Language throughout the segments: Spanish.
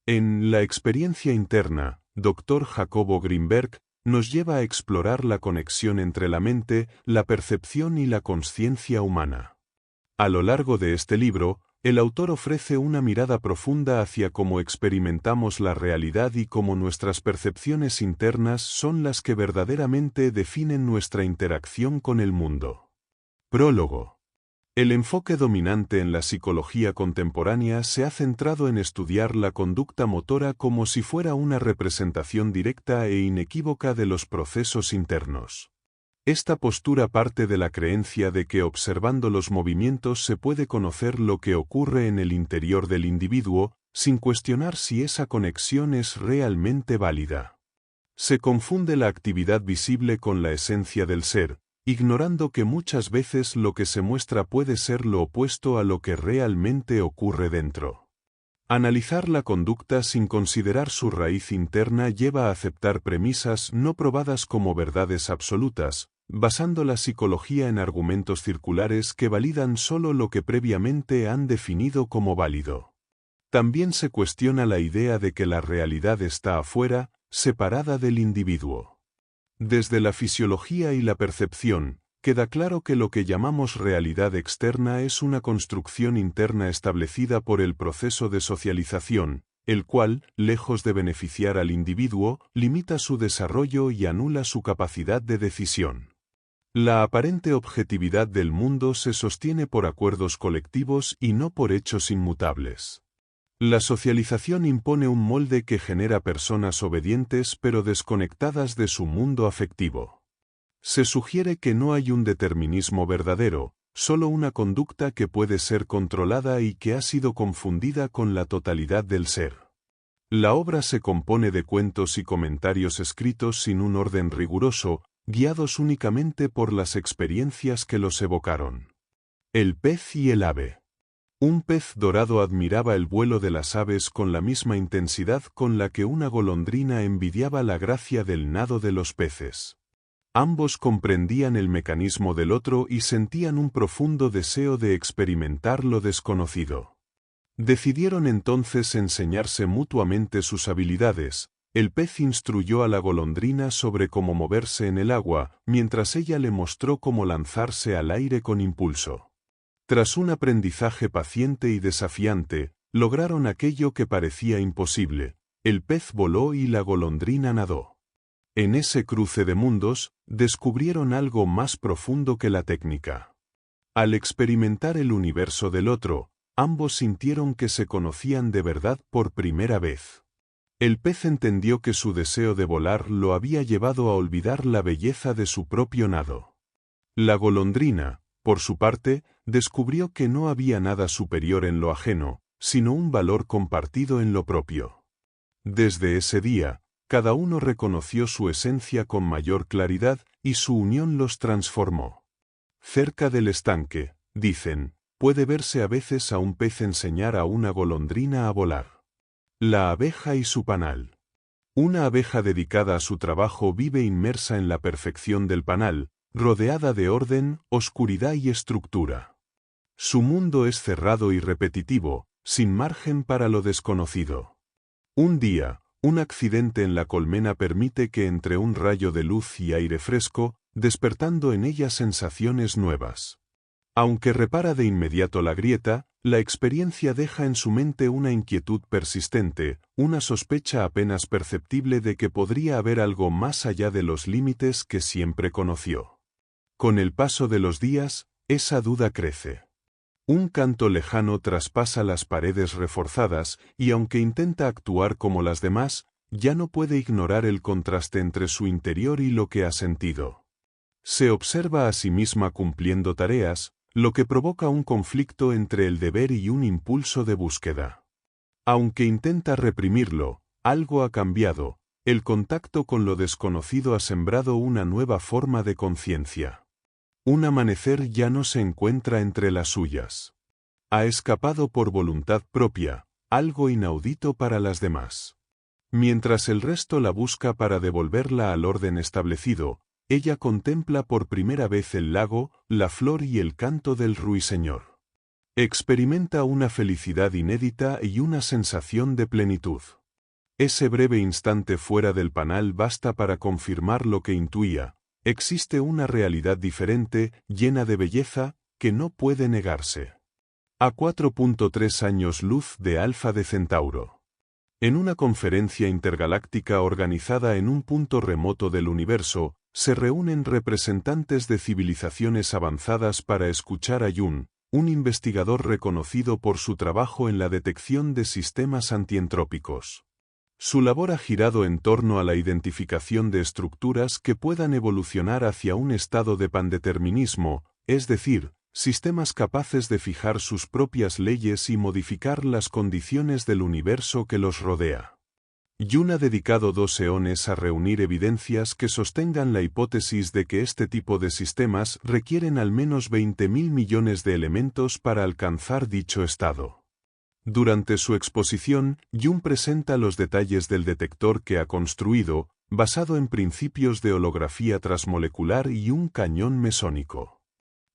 En La experiencia interna, Dr. Jacobo Grinberg nos lleva a explorar la conexión entre la mente, la percepción y la consciencia humana. A lo largo de este libro, el autor ofrece una mirada profunda hacia cómo experimentamos la realidad y cómo nuestras percepciones internas son las que verdaderamente definen nuestra interacción con el mundo. Prólogo. El enfoque dominante en la psicología contemporánea se ha centrado en estudiar la conducta motora como si fuera una representación directa e inequívoca de los procesos internos. Esta postura parte de la creencia de que observando los movimientos se puede conocer lo que ocurre en el interior del individuo, sin cuestionar si esa conexión es realmente válida. Se confunde la actividad visible con la esencia del ser, ignorando que muchas veces lo que se muestra puede ser lo opuesto a lo que realmente ocurre dentro. Analizar la conducta sin considerar su raíz interna lleva a aceptar premisas no probadas como verdades absolutas, basando la psicología en argumentos circulares que validan solo lo que previamente han definido como válido. También se cuestiona la idea de que la realidad está afuera, separada del individuo. Desde la fisiología y la percepción, queda claro que lo que llamamos realidad externa es una construcción interna establecida por el proceso de socialización, el cual, lejos de beneficiar al individuo, limita su desarrollo y anula su capacidad de decisión. La aparente objetividad del mundo se sostiene por acuerdos colectivos y no por hechos inmutables. La socialización impone un molde que genera personas obedientes pero desconectadas de su mundo afectivo. Se sugiere que no hay un determinismo verdadero, solo una conducta que puede ser controlada y que ha sido confundida con la totalidad del ser. La obra se compone de cuentos y comentarios escritos sin un orden riguroso, guiados únicamente por las experiencias que los evocaron. El pez y el ave. Un pez dorado admiraba el vuelo de las aves con la misma intensidad con la que una golondrina envidiaba la gracia del nado de los peces. Ambos comprendían el mecanismo del otro y sentían un profundo deseo de experimentar lo desconocido. Decidieron entonces enseñarse mutuamente sus habilidades. El pez instruyó a la golondrina sobre cómo moverse en el agua, mientras ella le mostró cómo lanzarse al aire con impulso. Tras un aprendizaje paciente y desafiante, lograron aquello que parecía imposible. El pez voló y la golondrina nadó. En ese cruce de mundos, descubrieron algo más profundo que la técnica. Al experimentar el universo del otro, ambos sintieron que se conocían de verdad por primera vez. El pez entendió que su deseo de volar lo había llevado a olvidar la belleza de su propio nado. La golondrina, por su parte, descubrió que no había nada superior en lo ajeno, sino un valor compartido en lo propio. Desde ese día, cada uno reconoció su esencia con mayor claridad y su unión los transformó. Cerca del estanque, dicen, puede verse a veces a un pez enseñar a una golondrina a volar. La abeja y su panal. Una abeja dedicada a su trabajo vive inmersa en la perfección del panal, rodeada de orden, oscuridad y estructura. Su mundo es cerrado y repetitivo, sin margen para lo desconocido. Un día, un accidente en la colmena permite que entre un rayo de luz y aire fresco, despertando en ella sensaciones nuevas. Aunque repara de inmediato la grieta, la experiencia deja en su mente una inquietud persistente, una sospecha apenas perceptible de que podría haber algo más allá de los límites que siempre conoció. Con el paso de los días, esa duda crece. Un canto lejano traspasa las paredes reforzadas y aunque intenta actuar como las demás, ya no puede ignorar el contraste entre su interior y lo que ha sentido. Se observa a sí misma cumpliendo tareas, lo que provoca un conflicto entre el deber y un impulso de búsqueda. Aunque intenta reprimirlo, algo ha cambiado, el contacto con lo desconocido ha sembrado una nueva forma de conciencia. Un amanecer ya no se encuentra entre las suyas. Ha escapado por voluntad propia, algo inaudito para las demás. Mientras el resto la busca para devolverla al orden establecido, ella contempla por primera vez el lago, la flor y el canto del ruiseñor. Experimenta una felicidad inédita y una sensación de plenitud. Ese breve instante fuera del panel basta para confirmar lo que intuía: existe una realidad diferente, llena de belleza, que no puede negarse. A 4.3 años luz de Alfa de Centauro. En una conferencia intergaláctica organizada en un punto remoto del universo, se reúnen representantes de civilizaciones avanzadas para escuchar a Jun, un investigador reconocido por su trabajo en la detección de sistemas antientrópicos. Su labor ha girado en torno a la identificación de estructuras que puedan evolucionar hacia un estado de pandeterminismo, es decir, sistemas capaces de fijar sus propias leyes y modificar las condiciones del universo que los rodea. Jun ha dedicado 2 eones a reunir evidencias que sostengan la hipótesis de que este tipo de sistemas requieren al menos 20.000 millones de elementos para alcanzar dicho estado. Durante su exposición, Jun presenta los detalles del detector que ha construido, basado en principios de holografía transmolecular y un cañón mesónico.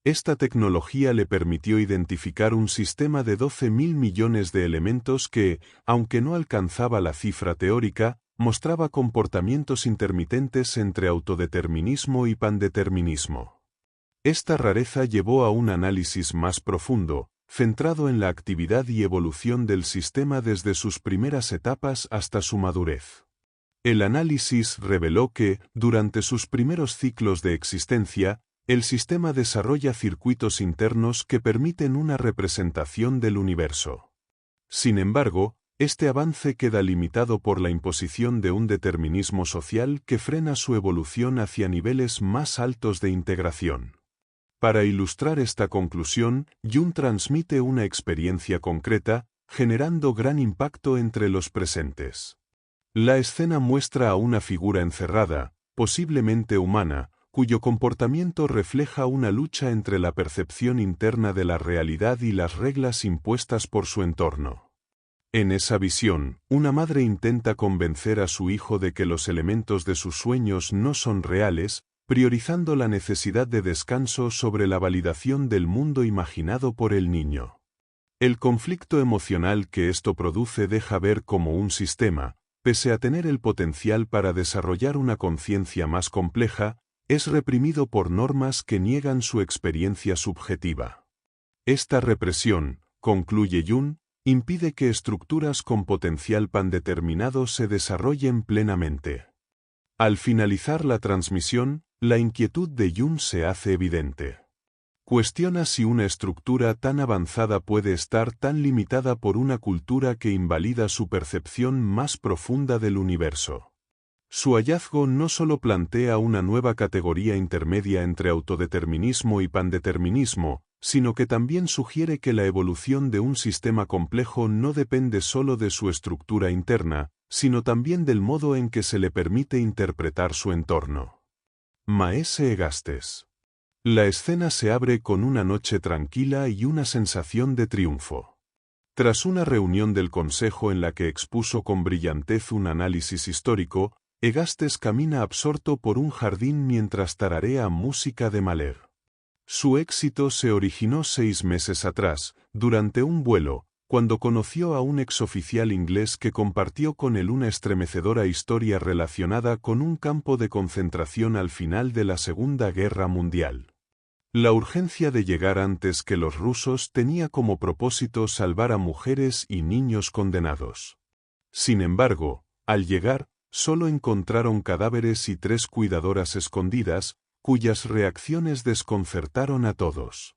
Esta tecnología le permitió identificar un sistema de 12.000 millones de elementos que, aunque no alcanzaba la cifra teórica, mostraba comportamientos intermitentes entre autodeterminismo y pandeterminismo. Esta rareza llevó a un análisis más profundo, centrado en la actividad y evolución del sistema desde sus primeras etapas hasta su madurez. El análisis reveló que, durante sus primeros ciclos de existencia, el sistema desarrolla circuitos internos que permiten una representación del universo. Sin embargo, este avance queda limitado por la imposición de un determinismo social que frena su evolución hacia niveles más altos de integración. Para ilustrar esta conclusión, Jun transmite una experiencia concreta, generando gran impacto entre los presentes. La escena muestra a una figura encerrada, posiblemente humana, cuyo comportamiento refleja una lucha entre la percepción interna de la realidad y las reglas impuestas por su entorno. En esa visión, una madre intenta convencer a su hijo de que los elementos de sus sueños no son reales, priorizando la necesidad de descanso sobre la validación del mundo imaginado por el niño. El conflicto emocional que esto produce deja ver cómo un sistema, pese a tener el potencial para desarrollar una conciencia más compleja, es reprimido por normas que niegan su experiencia subjetiva. Esta represión, concluye Jun, impide que estructuras con potencial pandeterminado se desarrollen plenamente. Al finalizar la transmisión, la inquietud de Jun se hace evidente. Cuestiona si una estructura tan avanzada puede estar tan limitada por una cultura que invalida su percepción más profunda del universo. Su hallazgo no solo plantea una nueva categoría intermedia entre autodeterminismo y pandeterminismo, sino que también sugiere que la evolución de un sistema complejo no depende solo de su estructura interna, sino también del modo en que se le permite interpretar su entorno. Maese Hegastes. La escena se abre con una noche tranquila y una sensación de triunfo. Tras una reunión del Consejo en la que expuso con brillantez un análisis histórico, Hegastes camina absorto por un jardín mientras tararea música de Mahler. Su éxito se originó 6 meses atrás, durante un vuelo, cuando conoció a un exoficial inglés que compartió con él una estremecedora historia relacionada con un campo de concentración al final de la Segunda Guerra Mundial. La urgencia de llegar antes que los rusos tenía como propósito salvar a mujeres y niños condenados. Sin embargo, al llegar, solo encontraron cadáveres y 3 cuidadoras escondidas, cuyas reacciones desconcertaron a todos.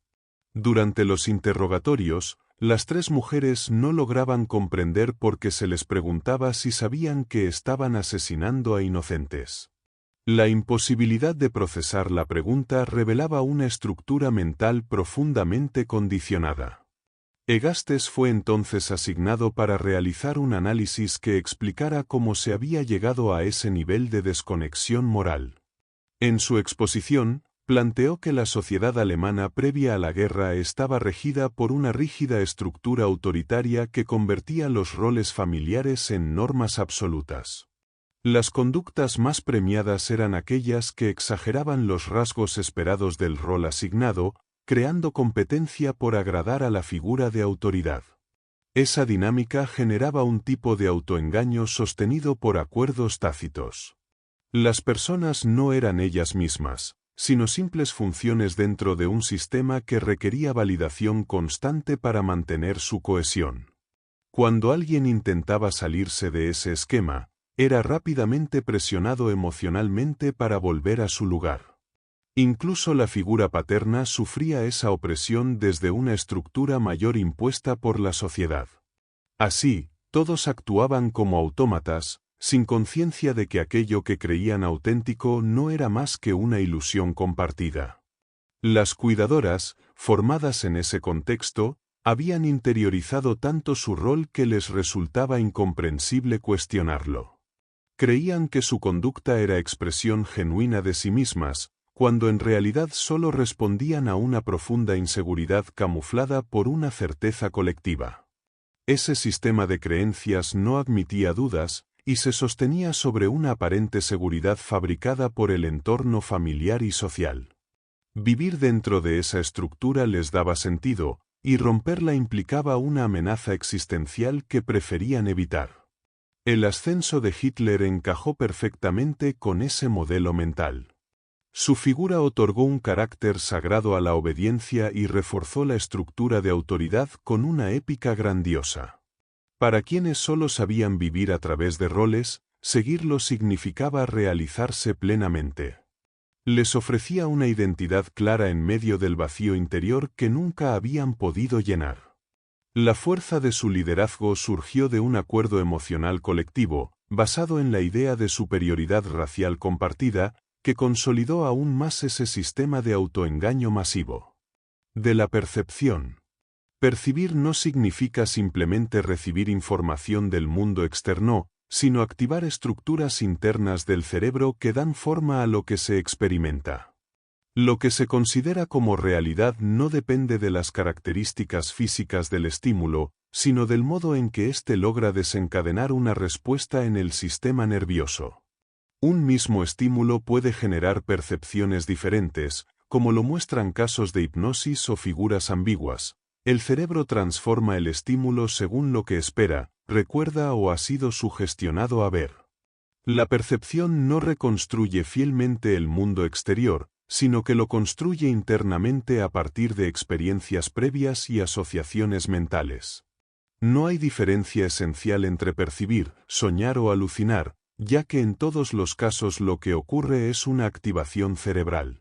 Durante los interrogatorios, las 3 mujeres no lograban comprender por qué se les preguntaba si sabían que estaban asesinando a inocentes. La imposibilidad de procesar la pregunta revelaba una estructura mental profundamente condicionada. Hegastes fue entonces asignado para realizar un análisis que explicara cómo se había llegado a ese nivel de desconexión moral. En su exposición, planteó que la sociedad alemana previa a la guerra estaba regida por una rígida estructura autoritaria que convertía los roles familiares en normas absolutas. Las conductas más premiadas eran aquellas que exageraban los rasgos esperados del rol asignado, creando competencia por agradar a la figura de autoridad. Esa dinámica generaba un tipo de autoengaño sostenido por acuerdos tácitos. Las personas no eran ellas mismas, sino simples funciones dentro de un sistema que requería validación constante para mantener su cohesión. Cuando alguien intentaba salirse de ese esquema, era rápidamente presionado emocionalmente para volver a su lugar. Incluso la figura paterna sufría esa opresión desde una estructura mayor impuesta por la sociedad. Así, todos actuaban como autómatas, sin conciencia de que aquello que creían auténtico no era más que una ilusión compartida. Las cuidadoras, formadas en ese contexto, habían interiorizado tanto su rol que les resultaba incomprensible cuestionarlo. Creían que su conducta era expresión genuina de sí mismas, cuando en realidad solo respondían a una profunda inseguridad camuflada por una certeza colectiva. Ese sistema de creencias no admitía dudas, y se sostenía sobre una aparente seguridad fabricada por el entorno familiar y social. Vivir dentro de esa estructura les daba sentido, y romperla implicaba una amenaza existencial que preferían evitar. El ascenso de Hitler encajó perfectamente con ese modelo mental. Su figura otorgó un carácter sagrado a la obediencia y reforzó la estructura de autoridad con una épica grandiosa. Para quienes solo sabían vivir a través de roles, seguirlo significaba realizarse plenamente. Les ofrecía una identidad clara en medio del vacío interior que nunca habían podido llenar. La fuerza de su liderazgo surgió de un acuerdo emocional colectivo, basado en la idea de superioridad racial compartida, que consolidó aún más ese sistema de autoengaño masivo. De la percepción. Percibir no significa simplemente recibir información del mundo externo, sino activar estructuras internas del cerebro que dan forma a lo que se experimenta. Lo que se considera como realidad no depende de las características físicas del estímulo, sino del modo en que éste logra desencadenar una respuesta en el sistema nervioso. Un mismo estímulo puede generar percepciones diferentes, como lo muestran casos de hipnosis o figuras ambiguas. El cerebro transforma el estímulo según lo que espera, recuerda o ha sido sugestionado a ver. La percepción no reconstruye fielmente el mundo exterior, sino que lo construye internamente a partir de experiencias previas y asociaciones mentales. No hay diferencia esencial entre percibir, soñar o alucinar, ya que en todos los casos lo que ocurre es una activación cerebral.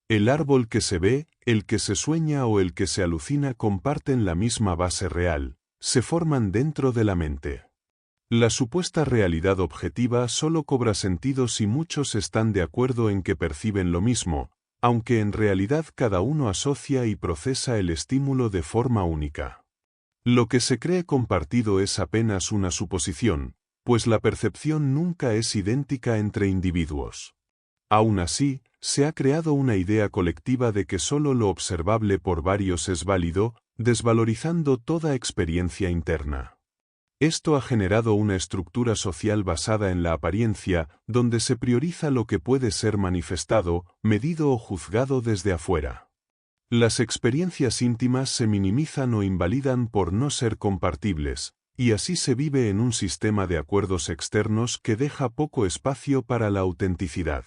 El árbol que se ve, el que se sueña o el que se alucina comparten la misma base real, se forman dentro de la mente. La supuesta realidad objetiva solo cobra sentido si muchos están de acuerdo en que perciben lo mismo, aunque en realidad cada uno asocia y procesa el estímulo de forma única. Lo que se cree compartido es apenas una suposición, pues la percepción nunca es idéntica entre individuos. Aún así, se ha creado una idea colectiva de que solo lo observable por varios es válido, desvalorizando toda experiencia interna. Esto ha generado una estructura social basada en la apariencia, donde se prioriza lo que puede ser manifestado, medido o juzgado desde afuera. Las experiencias íntimas se minimizan o invalidan por no ser compartibles, y así se vive en un sistema de acuerdos externos que deja poco espacio para la autenticidad.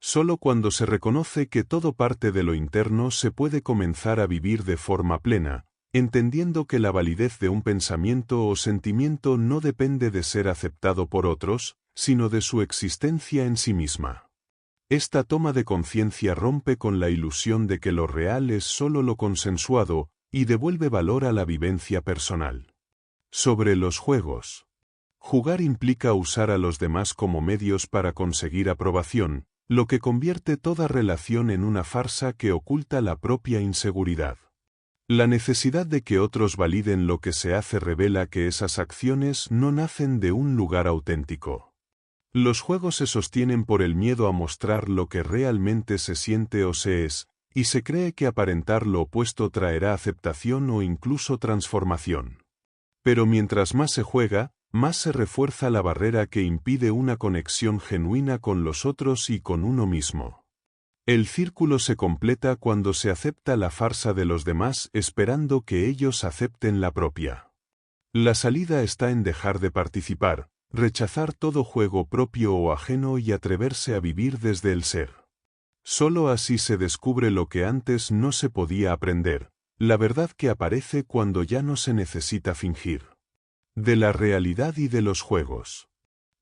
Solo cuando se reconoce que todo parte de lo interno se puede comenzar a vivir de forma plena, entendiendo que la validez de un pensamiento o sentimiento no depende de ser aceptado por otros, sino de su existencia en sí misma. Esta toma de conciencia rompe con la ilusión de que lo real es solo lo consensuado, y devuelve valor a la vivencia personal. Sobre los juegos. Jugar implica usar a los demás como medios para conseguir aprobación, lo que convierte toda relación en una farsa que oculta la propia inseguridad. La necesidad de que otros validen lo que se hace revela que esas acciones no nacen de un lugar auténtico. Los juegos se sostienen por el miedo a mostrar lo que realmente se siente o se es, y se cree que aparentar lo opuesto traerá aceptación o incluso transformación. Pero mientras más se juega, más se refuerza la barrera que impide una conexión genuina con los otros y con uno mismo. El círculo se completa cuando se acepta la farsa de los demás esperando que ellos acepten la propia. La salida está en dejar de participar, rechazar todo juego propio o ajeno y atreverse a vivir desde el ser. Solo así se descubre lo que antes no se podía aprender, la verdad que aparece cuando ya no se necesita fingir. De la realidad y de los juegos.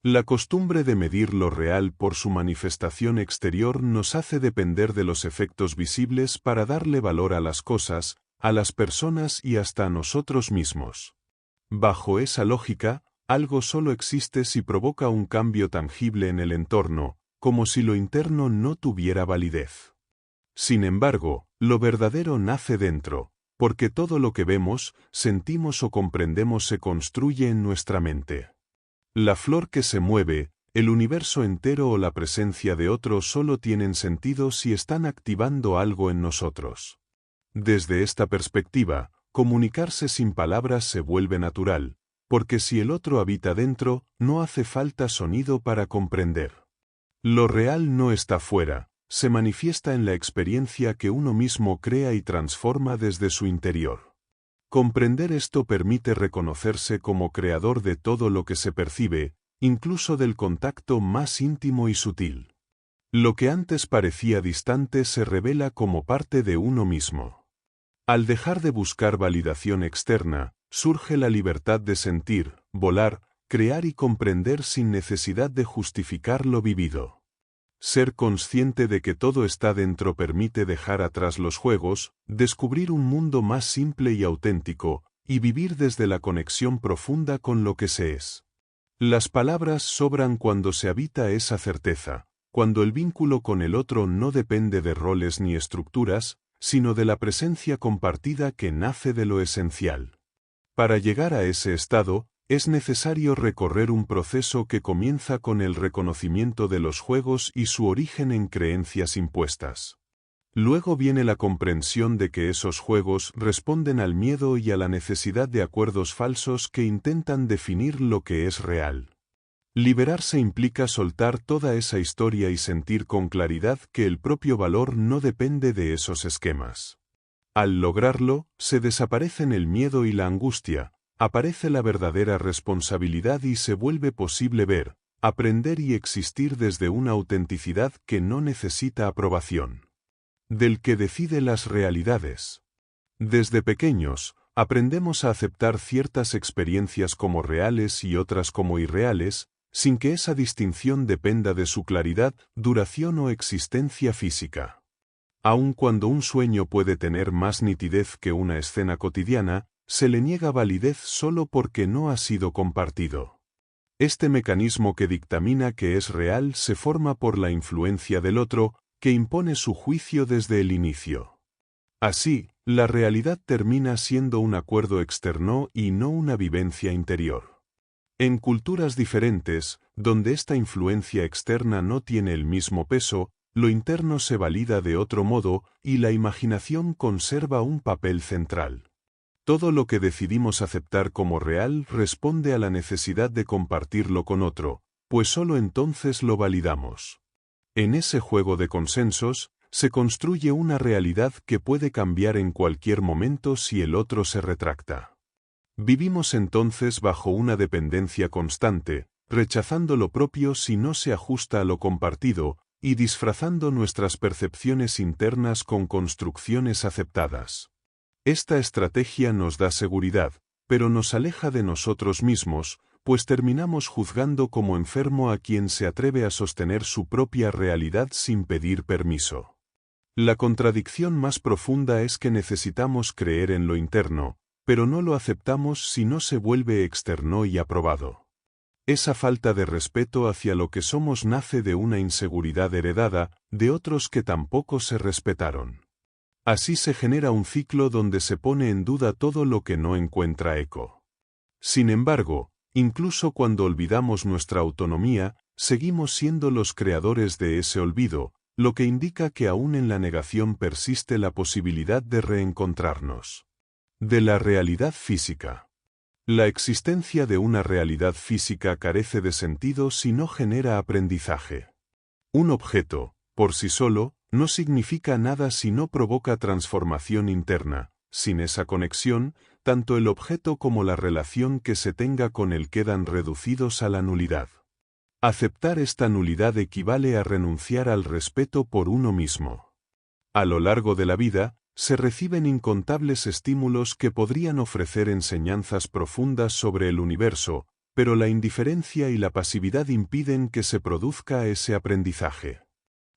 La costumbre de medir lo real por su manifestación exterior nos hace depender de los efectos visibles para darle valor a las cosas, a las personas y hasta a nosotros mismos. Bajo esa lógica, algo solo existe si provoca un cambio tangible en el entorno, como si lo interno no tuviera validez. Sin embargo, lo verdadero nace dentro, porque todo lo que vemos, sentimos o comprendemos se construye en nuestra mente. La flor que se mueve, el universo entero o la presencia de otro solo tienen sentido si están activando algo en nosotros. Desde esta perspectiva, comunicarse sin palabras se vuelve natural, porque si el otro habita dentro, no hace falta sonido para comprender. Lo real no está fuera, se manifiesta en la experiencia que uno mismo crea y transforma desde su interior. Comprender esto permite reconocerse como creador de todo lo que se percibe, incluso del contacto más íntimo y sutil. Lo que antes parecía distante se revela como parte de uno mismo. Al dejar de buscar validación externa, surge la libertad de sentir, volar, crear y comprender sin necesidad de justificar lo vivido. Ser consciente de que todo está dentro permite dejar atrás los juegos, descubrir un mundo más simple y auténtico, y vivir desde la conexión profunda con lo que se es. Las palabras sobran cuando se habita esa certeza, cuando el vínculo con el otro no depende de roles ni estructuras, sino de la presencia compartida que nace de lo esencial. Para llegar a ese estado, es necesario recorrer un proceso que comienza con el reconocimiento de los juegos y su origen en creencias impuestas. Luego viene la comprensión de que esos juegos responden al miedo y a la necesidad de acuerdos falsos que intentan definir lo que es real. Liberarse implica soltar toda esa historia y sentir con claridad que el propio valor no depende de esos esquemas. Al lograrlo, se desaparecen el miedo y la angustia, aparece la verdadera responsabilidad y se vuelve posible ver, aprender y existir desde una autenticidad que no necesita aprobación. Del que decide las realidades. Desde pequeños, aprendemos a aceptar ciertas experiencias como reales y otras como irreales, sin que esa distinción dependa de su claridad, duración o existencia física. Aun cuando un sueño puede tener más nitidez que una escena cotidiana, se le niega validez solo porque no ha sido compartido. Este mecanismo que dictamina que es real se forma por la influencia del otro, que impone su juicio desde el inicio. Así, la realidad termina siendo un acuerdo externo y no una vivencia interior. En culturas diferentes, donde esta influencia externa no tiene el mismo peso, lo interno se valida de otro modo y la imaginación conserva un papel central. Todo lo que decidimos aceptar como real responde a la necesidad de compartirlo con otro, pues solo entonces lo validamos. En ese juego de consensos, se construye una realidad que puede cambiar en cualquier momento si el otro se retracta. Vivimos entonces bajo una dependencia constante, rechazando lo propio si no se ajusta a lo compartido, y disfrazando nuestras percepciones internas con construcciones aceptadas. Esta estrategia nos da seguridad, pero nos aleja de nosotros mismos, pues terminamos juzgando como enfermo a quien se atreve a sostener su propia realidad sin pedir permiso. La contradicción más profunda es que necesitamos creer en lo interno, pero no lo aceptamos si no se vuelve externo y aprobado. Esa falta de respeto hacia lo que somos nace de una inseguridad heredada, de otros que tampoco se respetaron. Así se genera un ciclo donde se pone en duda todo lo que no encuentra eco. Sin embargo, incluso cuando olvidamos nuestra autonomía, seguimos siendo los creadores de ese olvido, lo que indica que aún en la negación persiste la posibilidad de reencontrarnos. De la realidad física. La existencia de una realidad física carece de sentido si no genera aprendizaje. Un objeto, por sí solo, no significa nada si no provoca transformación interna. Sin esa conexión, tanto el objeto como la relación que se tenga con él quedan reducidos a la nulidad. Aceptar esta nulidad equivale a renunciar al respeto por uno mismo. A lo largo de la vida, se reciben incontables estímulos que podrían ofrecer enseñanzas profundas sobre el universo, pero la indiferencia y la pasividad impiden que se produzca ese aprendizaje.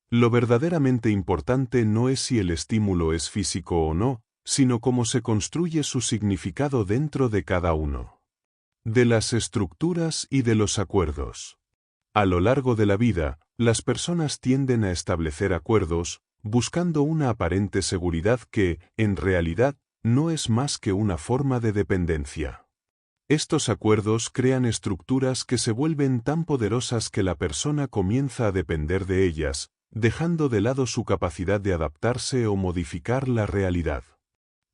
Lo verdaderamente importante no es si el estímulo es físico o no, sino cómo se construye su significado dentro de cada uno. De las estructuras y de los acuerdos. A lo largo de la vida, las personas tienden a establecer acuerdos, buscando una aparente seguridad que, en realidad, no es más que una forma de dependencia. Estos acuerdos crean estructuras que se vuelven tan poderosas que la persona comienza a depender de ellas, dejando de lado su capacidad de adaptarse o modificar la realidad.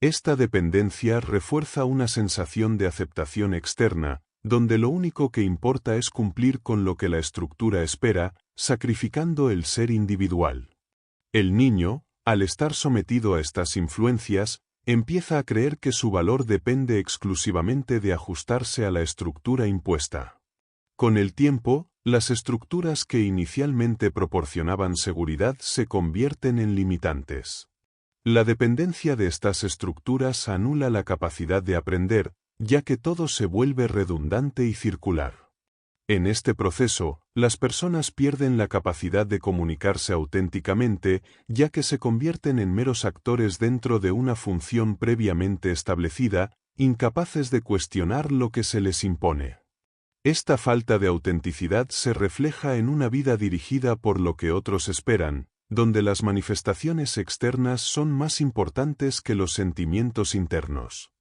Esta dependencia refuerza una sensación de aceptación externa, donde lo único que importa es cumplir con lo que la estructura espera, sacrificando el ser individual. El niño, al estar sometido a estas influencias, empieza a creer que su valor depende exclusivamente de ajustarse a la estructura impuesta. Con el tiempo, las estructuras que inicialmente proporcionaban seguridad se convierten en limitantes. La dependencia de estas estructuras anula la capacidad de aprender, ya que todo se vuelve redundante y circular. En este proceso, las personas pierden la capacidad de comunicarse auténticamente, ya que se convierten en meros actores dentro de una función previamente establecida, incapaces de cuestionar lo que se les impone. Esta falta de autenticidad se refleja en una vida dirigida por lo que otros esperan, donde las manifestaciones externas son más importantes que los sentimientos internos.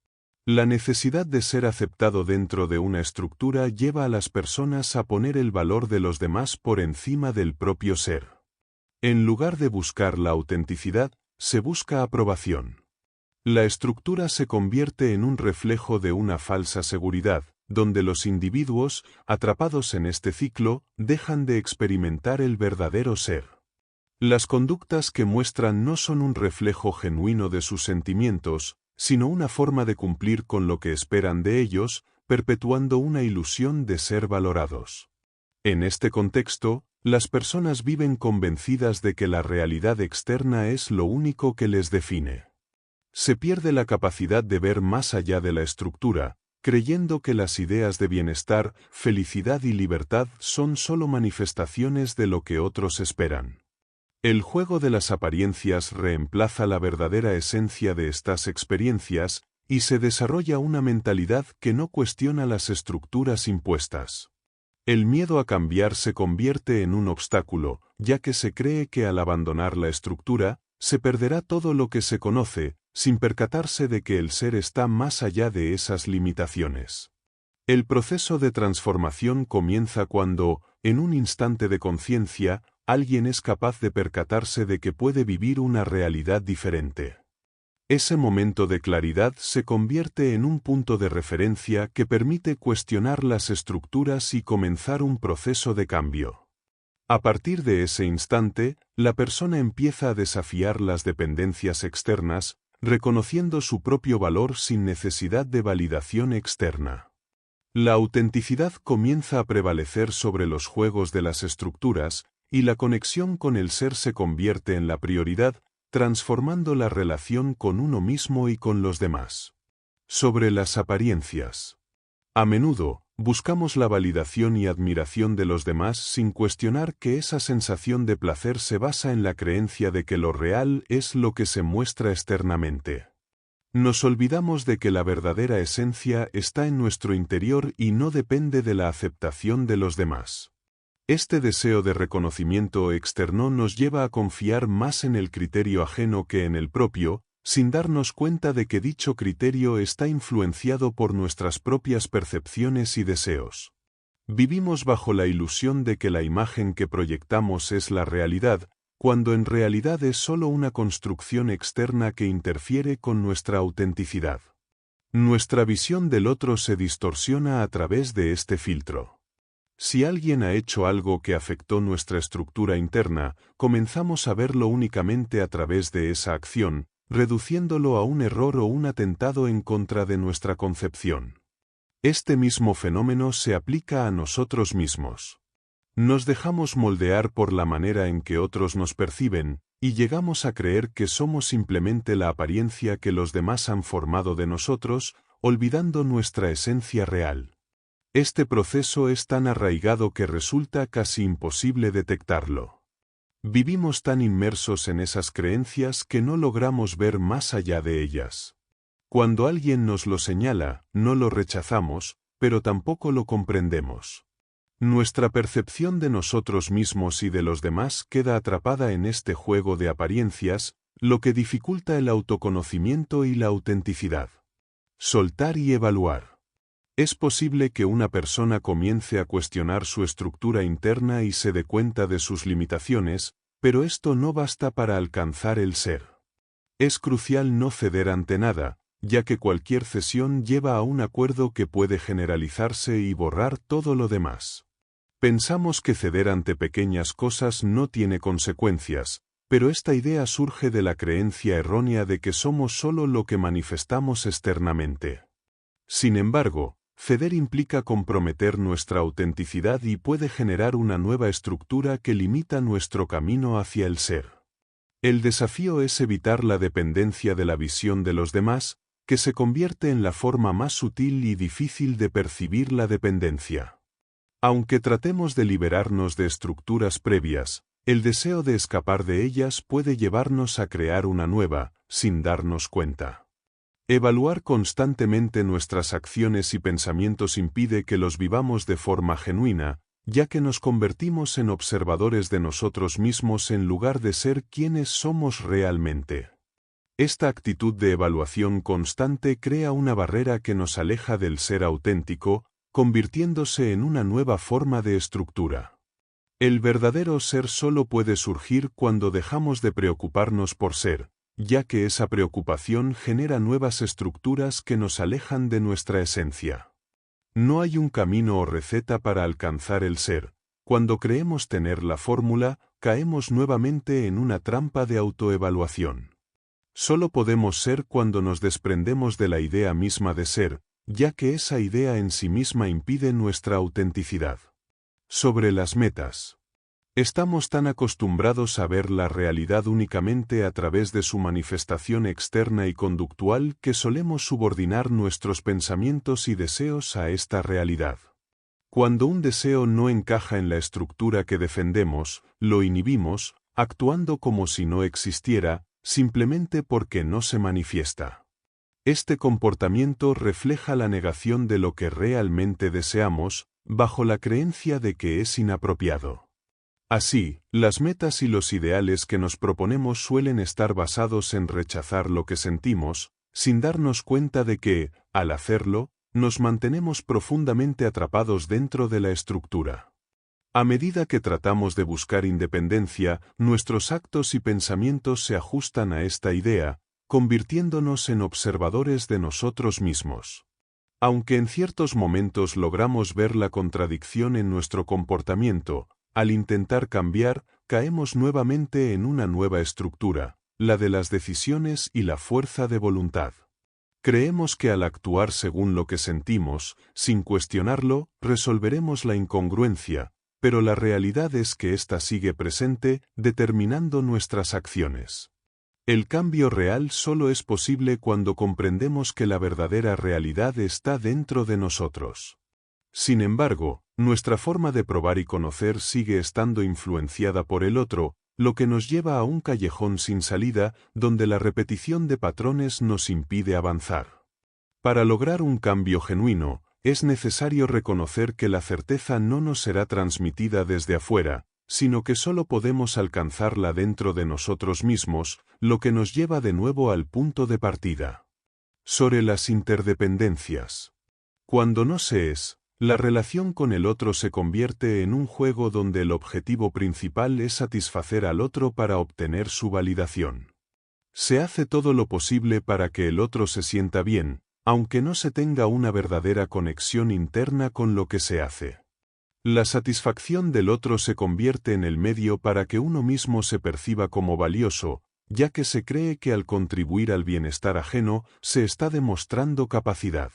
La necesidad de ser aceptado dentro de una estructura lleva a las personas a poner el valor de los demás por encima del propio ser. En lugar de buscar la autenticidad, se busca aprobación. La estructura se convierte en un reflejo de una falsa seguridad, donde los individuos, atrapados en este ciclo, dejan de experimentar el verdadero ser. Las conductas que muestran no son un reflejo genuino de sus sentimientos, sino una forma de cumplir con lo que esperan de ellos, perpetuando una ilusión de ser valorados. En este contexto, las personas viven convencidas de que la realidad externa es lo único que les define. Se pierde la capacidad de ver más allá de la estructura, creyendo que las ideas de bienestar, felicidad y libertad son solo manifestaciones de lo que otros esperan. El juego de las apariencias reemplaza la verdadera esencia de estas experiencias, y se desarrolla una mentalidad que no cuestiona las estructuras impuestas. El miedo a cambiar se convierte en un obstáculo, ya que se cree que al abandonar la estructura, se perderá todo lo que se conoce, sin percatarse de que el ser está más allá de esas limitaciones. El proceso de transformación comienza cuando, en un instante de conciencia, alguien es capaz de percatarse de que puede vivir una realidad diferente. Ese momento de claridad se convierte en un punto de referencia que permite cuestionar las estructuras y comenzar un proceso de cambio. A partir de ese instante, la persona empieza a desafiar las dependencias externas, reconociendo su propio valor sin necesidad de validación externa. La autenticidad comienza a prevalecer sobre los juegos de las estructuras, y la conexión con el ser se convierte en la prioridad, transformando la relación con uno mismo y con los demás. Sobre las apariencias. A menudo, buscamos la validación y admiración de los demás sin cuestionar que esa sensación de placer se basa en la creencia de que lo real es lo que se muestra externamente. Nos olvidamos de que la verdadera esencia está en nuestro interior y no depende de la aceptación de los demás. Este deseo de reconocimiento externo nos lleva a confiar más en el criterio ajeno que en el propio, sin darnos cuenta de que dicho criterio está influenciado por nuestras propias percepciones y deseos. Vivimos bajo la ilusión de que la imagen que proyectamos es la realidad, cuando en realidad es solo una construcción externa que interfiere con nuestra autenticidad. Nuestra visión del otro se distorsiona a través de este filtro. Si alguien ha hecho algo que afectó nuestra estructura interna, comenzamos a verlo únicamente a través de esa acción, reduciéndolo a un error o un atentado en contra de nuestra concepción. Este mismo fenómeno se aplica a nosotros mismos. Nos dejamos moldear por la manera en que otros nos perciben, y llegamos a creer que somos simplemente la apariencia que los demás han formado de nosotros, olvidando nuestra esencia real. Este proceso es tan arraigado que resulta casi imposible detectarlo. Vivimos tan inmersos en esas creencias que no logramos ver más allá de ellas. Cuando alguien nos lo señala, no lo rechazamos, pero tampoco lo comprendemos. Nuestra percepción de nosotros mismos y de los demás queda atrapada en este juego de apariencias, lo que dificulta el autoconocimiento y la autenticidad. Soltar y evaluar. Es posible que una persona comience a cuestionar su estructura interna y se dé cuenta de sus limitaciones, pero esto no basta para alcanzar el ser. Es crucial no ceder ante nada, ya que cualquier cesión lleva a un acuerdo que puede generalizarse y borrar todo lo demás. Pensamos que ceder ante pequeñas cosas no tiene consecuencias, pero esta idea surge de la creencia errónea de que somos solo lo que manifestamos externamente. Sin embargo, ceder implica comprometer nuestra autenticidad y puede generar una nueva estructura que limita nuestro camino hacia el ser. El desafío es evitar la dependencia de la visión de los demás, que se convierte en la forma más sutil y difícil de percibir la dependencia. Aunque tratemos de liberarnos de estructuras previas, el deseo de escapar de ellas puede llevarnos a crear una nueva, sin darnos cuenta. Evaluar constantemente nuestras acciones y pensamientos impide que los vivamos de forma genuina, ya que nos convertimos en observadores de nosotros mismos en lugar de ser quienes somos realmente. Esta actitud de evaluación constante crea una barrera que nos aleja del ser auténtico, convirtiéndose en una nueva forma de estructura. El verdadero ser solo puede surgir cuando dejamos de preocuparnos por ser, ya que esa preocupación genera nuevas estructuras que nos alejan de nuestra esencia. No hay un camino o receta para alcanzar el ser. Cuando creemos tener la fórmula, caemos nuevamente en una trampa de autoevaluación. Solo podemos ser cuando nos desprendemos de la idea misma de ser, ya que esa idea en sí misma impide nuestra autenticidad. Sobre las metas. Estamos tan acostumbrados a ver la realidad únicamente a través de su manifestación externa y conductual que solemos subordinar nuestros pensamientos y deseos a esta realidad. Cuando un deseo no encaja en la estructura que defendemos, lo inhibimos, actuando como si no existiera, simplemente porque no se manifiesta. Este comportamiento refleja la negación de lo que realmente deseamos, bajo la creencia de que es inapropiado. Así, las metas y los ideales que nos proponemos suelen estar basados en rechazar lo que sentimos, sin darnos cuenta de que, al hacerlo, nos mantenemos profundamente atrapados dentro de la estructura. A medida que tratamos de buscar independencia, nuestros actos y pensamientos se ajustan a esta idea, convirtiéndonos en observadores de nosotros mismos. Aunque en ciertos momentos logramos ver la contradicción en nuestro comportamiento, al intentar cambiar, caemos nuevamente en una nueva estructura, la de las decisiones y la fuerza de voluntad. Creemos que al actuar según lo que sentimos, sin cuestionarlo, resolveremos la incongruencia, pero la realidad es que ésta sigue presente, determinando nuestras acciones. El cambio real solo es posible cuando comprendemos que la verdadera realidad está dentro de nosotros. Sin embargo, nuestra forma de probar y conocer sigue estando influenciada por el otro, lo que nos lleva a un callejón sin salida, donde la repetición de patrones nos impide avanzar. Para lograr un cambio genuino, es necesario reconocer que la certeza no nos será transmitida desde afuera, sino que solo podemos alcanzarla dentro de nosotros mismos, lo que nos lleva de nuevo al punto de partida. Sobre las interdependencias. Cuando no se es, la relación con el otro se convierte en un juego donde el objetivo principal es satisfacer al otro para obtener su validación. Se hace todo lo posible para que el otro se sienta bien, aunque no se tenga una verdadera conexión interna con lo que se hace. La satisfacción del otro se convierte en el medio para que uno mismo se perciba como valioso, ya que se cree que al contribuir al bienestar ajeno se está demostrando capacidad.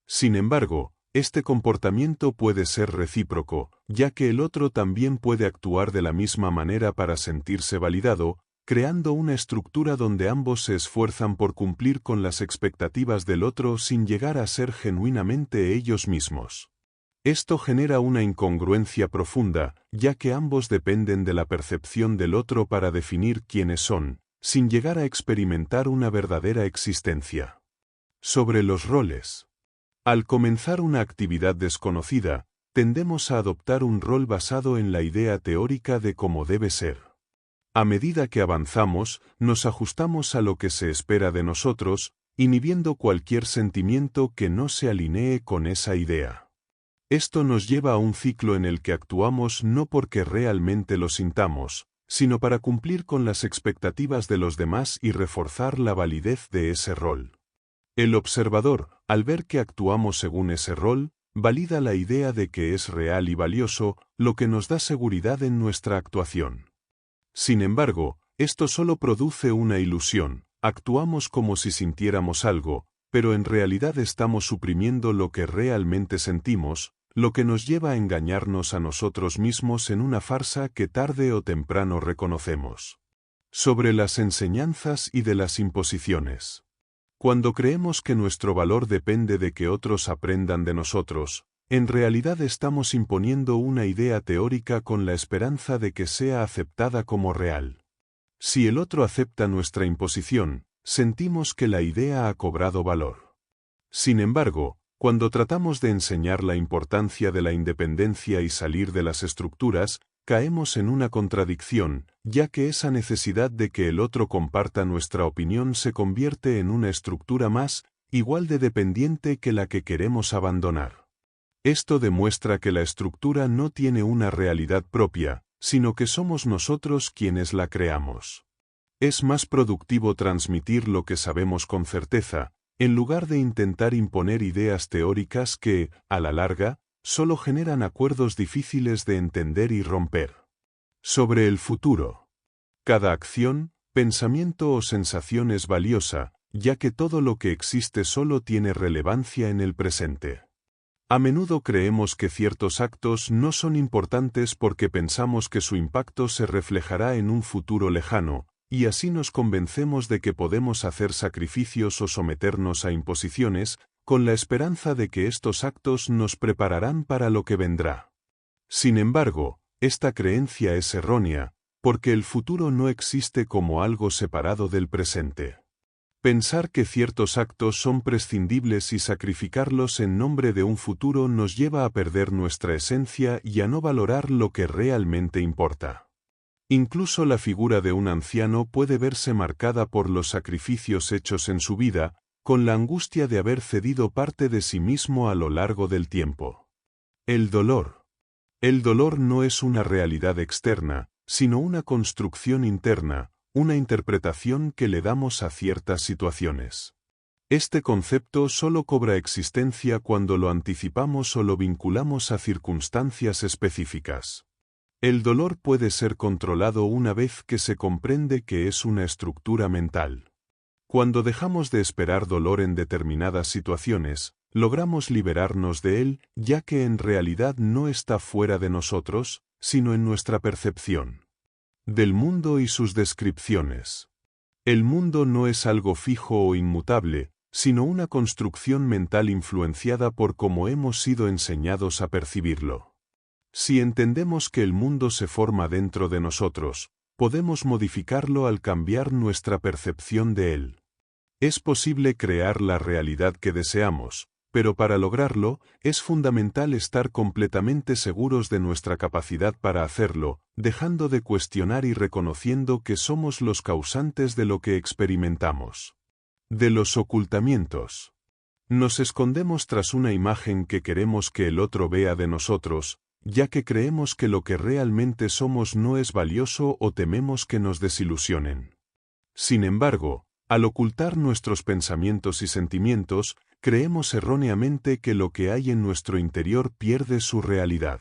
Sin embargo, este comportamiento puede ser recíproco, ya que el otro también puede actuar de la misma manera para sentirse validado, creando una estructura donde ambos se esfuerzan por cumplir con las expectativas del otro sin llegar a ser genuinamente ellos mismos. Esto genera una incongruencia profunda, ya que ambos dependen de la percepción del otro para definir quiénes son, sin llegar a experimentar una verdadera existencia. Sobre los roles. Al comenzar una actividad desconocida, tendemos a adoptar un rol basado en la idea teórica de cómo debe ser. A medida que avanzamos, nos ajustamos a lo que se espera de nosotros, inhibiendo cualquier sentimiento que no se alinee con esa idea. Esto nos lleva a un ciclo en el que actuamos no porque realmente lo sintamos, sino para cumplir con las expectativas de los demás y reforzar la validez de ese rol. El observador, al ver que actuamos según ese rol, valida la idea de que es real y valioso, lo que nos da seguridad en nuestra actuación. Sin embargo, esto solo produce una ilusión, actuamos como si sintiéramos algo, pero en realidad estamos suprimiendo lo que realmente sentimos, lo que nos lleva a engañarnos a nosotros mismos en una farsa que tarde o temprano reconocemos. Sobre las enseñanzas y de las imposiciones. Cuando creemos que nuestro valor depende de que otros aprendan de nosotros, en realidad estamos imponiendo una idea teórica con la esperanza de que sea aceptada como real. Si el otro acepta nuestra imposición, sentimos que la idea ha cobrado valor. Sin embargo, cuando tratamos de enseñar la importancia de la independencia y salir de las estructuras, caemos en una contradicción, ya que esa necesidad de que el otro comparta nuestra opinión se convierte en una estructura más, igual de dependiente que la que queremos abandonar. Esto demuestra que la estructura no tiene una realidad propia, sino que somos nosotros quienes la creamos. Es más productivo transmitir lo que sabemos con certeza, en lugar de intentar imponer ideas teóricas que, a la larga, solo generan acuerdos difíciles de entender y romper. Sobre el futuro. Cada acción, pensamiento o sensación es valiosa, ya que todo lo que existe solo tiene relevancia en el presente. A menudo creemos que ciertos actos no son importantes porque pensamos que su impacto se reflejará en un futuro lejano, y así nos convencemos de que podemos hacer sacrificios o someternos a imposiciones, con la esperanza de que estos actos nos prepararán para lo que vendrá. Sin embargo, esta creencia es errónea, porque el futuro no existe como algo separado del presente. Pensar que ciertos actos son prescindibles y sacrificarlos en nombre de un futuro nos lleva a perder nuestra esencia y a no valorar lo que realmente importa. Incluso la figura de un anciano puede verse marcada por los sacrificios hechos en su vida, con la angustia de haber cedido parte de sí mismo a lo largo del tiempo. El dolor. El dolor no es una realidad externa, sino una construcción interna, una interpretación que le damos a ciertas situaciones. Este concepto solo cobra existencia cuando lo anticipamos o lo vinculamos a circunstancias específicas. El dolor puede ser controlado una vez que se comprende que es una estructura mental. Cuando dejamos de esperar dolor en determinadas situaciones, logramos liberarnos de él, ya que en realidad no está fuera de nosotros, sino en nuestra percepción. Del mundo y sus descripciones. El mundo no es algo fijo o inmutable, sino una construcción mental influenciada por cómo hemos sido enseñados a percibirlo. Si entendemos que el mundo se forma dentro de nosotros, podemos modificarlo al cambiar nuestra percepción de él. Es posible crear la realidad que deseamos, pero para lograrlo, es fundamental estar completamente seguros de nuestra capacidad para hacerlo, dejando de cuestionar y reconociendo que somos los causantes de lo que experimentamos. De los ocultamientos. Nos escondemos tras una imagen que queremos que el otro vea de nosotros, ya que creemos que lo que realmente somos no es valioso o tememos que nos desilusionen. Sin embargo, al ocultar nuestros pensamientos y sentimientos, creemos erróneamente que lo que hay en nuestro interior pierde su realidad.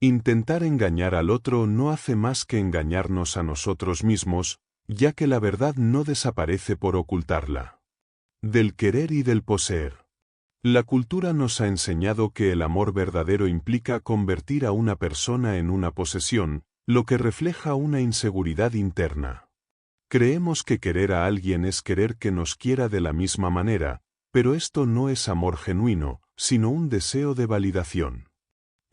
Intentar engañar al otro no hace más que engañarnos a nosotros mismos, ya que la verdad no desaparece por ocultarla. Del querer y del poseer. La cultura nos ha enseñado que el amor verdadero implica convertir a una persona en una posesión, lo que refleja una inseguridad interna. Creemos que querer a alguien es querer que nos quiera de la misma manera, pero esto no es amor genuino, sino un deseo de validación.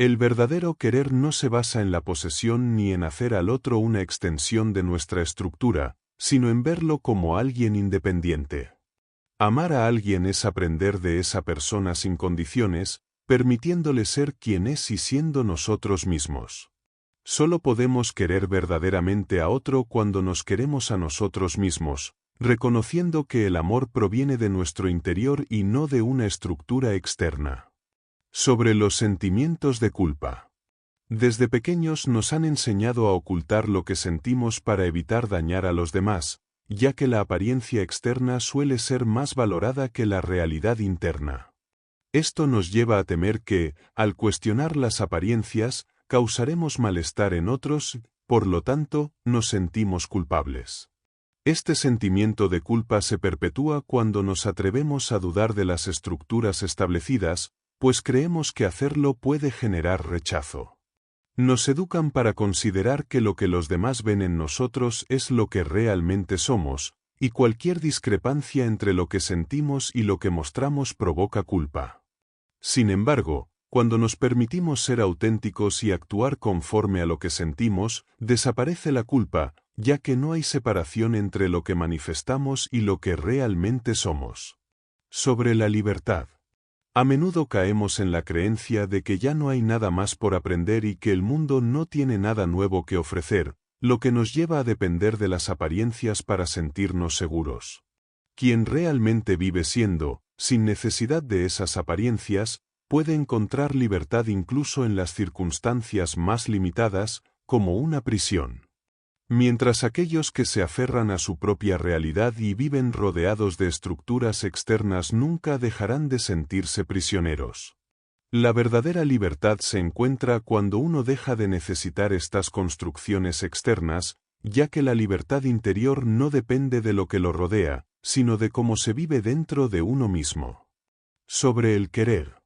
El verdadero querer no se basa en la posesión ni en hacer al otro una extensión de nuestra estructura, sino en verlo como alguien independiente. Amar a alguien es aprender de esa persona sin condiciones, permitiéndole ser quien es y siendo nosotros mismos. Solo podemos querer verdaderamente a otro cuando nos queremos a nosotros mismos, reconociendo que el amor proviene de nuestro interior y no de una estructura externa. Sobre los sentimientos de culpa. Desde pequeños nos han enseñado a ocultar lo que sentimos para evitar dañar a los demás, ya que la apariencia externa suele ser más valorada que la realidad interna. Esto nos lleva a temer que, al cuestionar las apariencias, causaremos malestar en otros, por lo tanto, nos sentimos culpables. Este sentimiento de culpa se perpetúa cuando nos atrevemos a dudar de las estructuras establecidas, pues creemos que hacerlo puede generar rechazo. Nos educan para considerar que lo que los demás ven en nosotros es lo que realmente somos, y cualquier discrepancia entre lo que sentimos y lo que mostramos provoca culpa. Sin embargo, cuando nos permitimos ser auténticos y actuar conforme a lo que sentimos, desaparece la culpa, ya que no hay separación entre lo que manifestamos y lo que realmente somos. Sobre la libertad. A menudo caemos en la creencia de que ya no hay nada más por aprender y que el mundo no tiene nada nuevo que ofrecer, lo que nos lleva a depender de las apariencias para sentirnos seguros. Quien realmente vive siendo, sin necesidad de esas apariencias, puede encontrar libertad incluso en las circunstancias más limitadas, como una prisión. Mientras aquellos que se aferran a su propia realidad y viven rodeados de estructuras externas nunca dejarán de sentirse prisioneros. La verdadera libertad se encuentra cuando uno deja de necesitar estas construcciones externas, ya que la libertad interior no depende de lo que lo rodea, sino de cómo se vive dentro de uno mismo. Sobre el querer.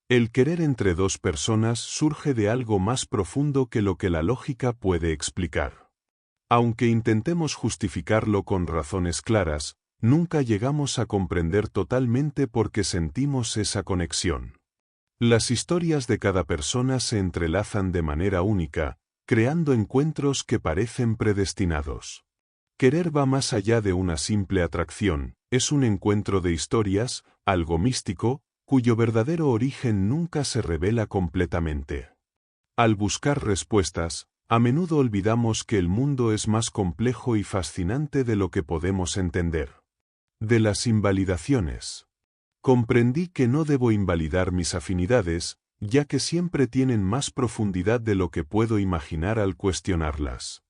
El querer entre dos personas surge de algo más profundo que lo que la lógica puede explicar. Aunque intentemos justificarlo con razones claras, nunca llegamos a comprender totalmente por qué sentimos esa conexión. Las historias de cada persona se entrelazan de manera única, creando encuentros que parecen predestinados. Querer va más allá de una simple atracción, es un encuentro de historias, algo místico, cuyo verdadero origen nunca se revela completamente. Al buscar respuestas, a menudo olvidamos que el mundo es más complejo y fascinante de lo que podemos entender. De las invalidaciones. Comprendí que no debo invalidar mis afinidades, ya que siempre tienen más profundidad de lo que puedo imaginar al cuestionarlas.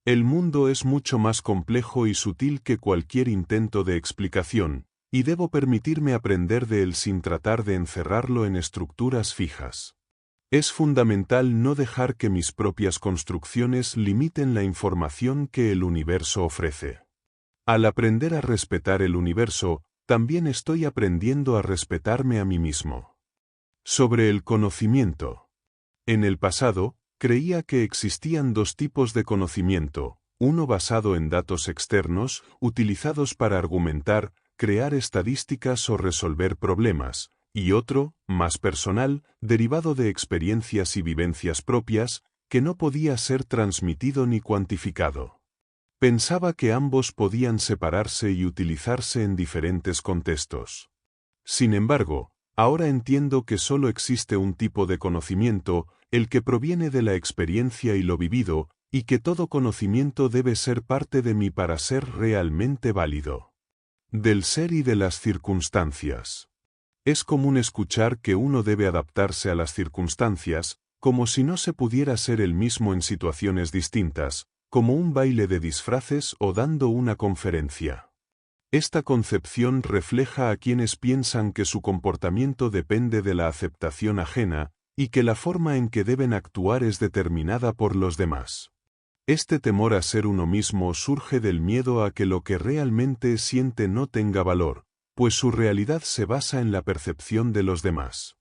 El mundo es mucho más complejo y sutil que cualquier intento de explicación, y debo permitirme aprender de él sin tratar de encerrarlo en estructuras fijas. Es fundamental no dejar que mis propias construcciones limiten la información que el universo ofrece. Al aprender a respetar el universo, también estoy aprendiendo a respetarme a mí mismo. Sobre el conocimiento. En el pasado, creía que existían dos tipos de conocimiento, uno basado en datos externos, utilizados para argumentar, crear estadísticas o resolver problemas, y otro, más personal, derivado de experiencias y vivencias propias, que no podía ser transmitido ni cuantificado. Pensaba que ambos podían separarse y utilizarse en diferentes contextos. Sin embargo, ahora entiendo que solo existe un tipo de conocimiento, el que proviene de la experiencia y lo vivido, y que todo conocimiento debe ser parte de mí para ser realmente válido. Del ser y de las circunstancias. Es común escuchar que uno debe adaptarse a las circunstancias, como si no se pudiera ser el mismo en situaciones distintas, como un baile de disfraces o dando una conferencia. Esta concepción refleja a quienes piensan que su comportamiento depende de la aceptación ajena, y que la forma en que deben actuar es determinada por los demás. Este temor a ser uno mismo surge del miedo a que lo que realmente siente no tenga valor, pues su realidad se basa en la percepción de los demás.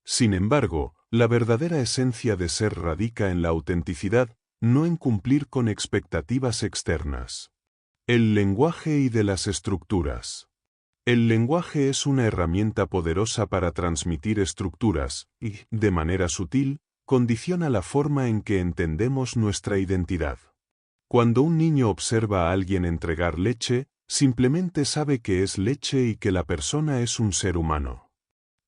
Sin embargo, la verdadera esencia de ser radica en la autenticidad, no en cumplir con expectativas externas. El lenguaje y de las estructuras. El lenguaje es una herramienta poderosa para transmitir estructuras y, de manera sutil, condiciona la forma en que entendemos nuestra identidad. Cuando un niño observa a alguien entregar leche, simplemente sabe que es leche y que la persona es un ser humano.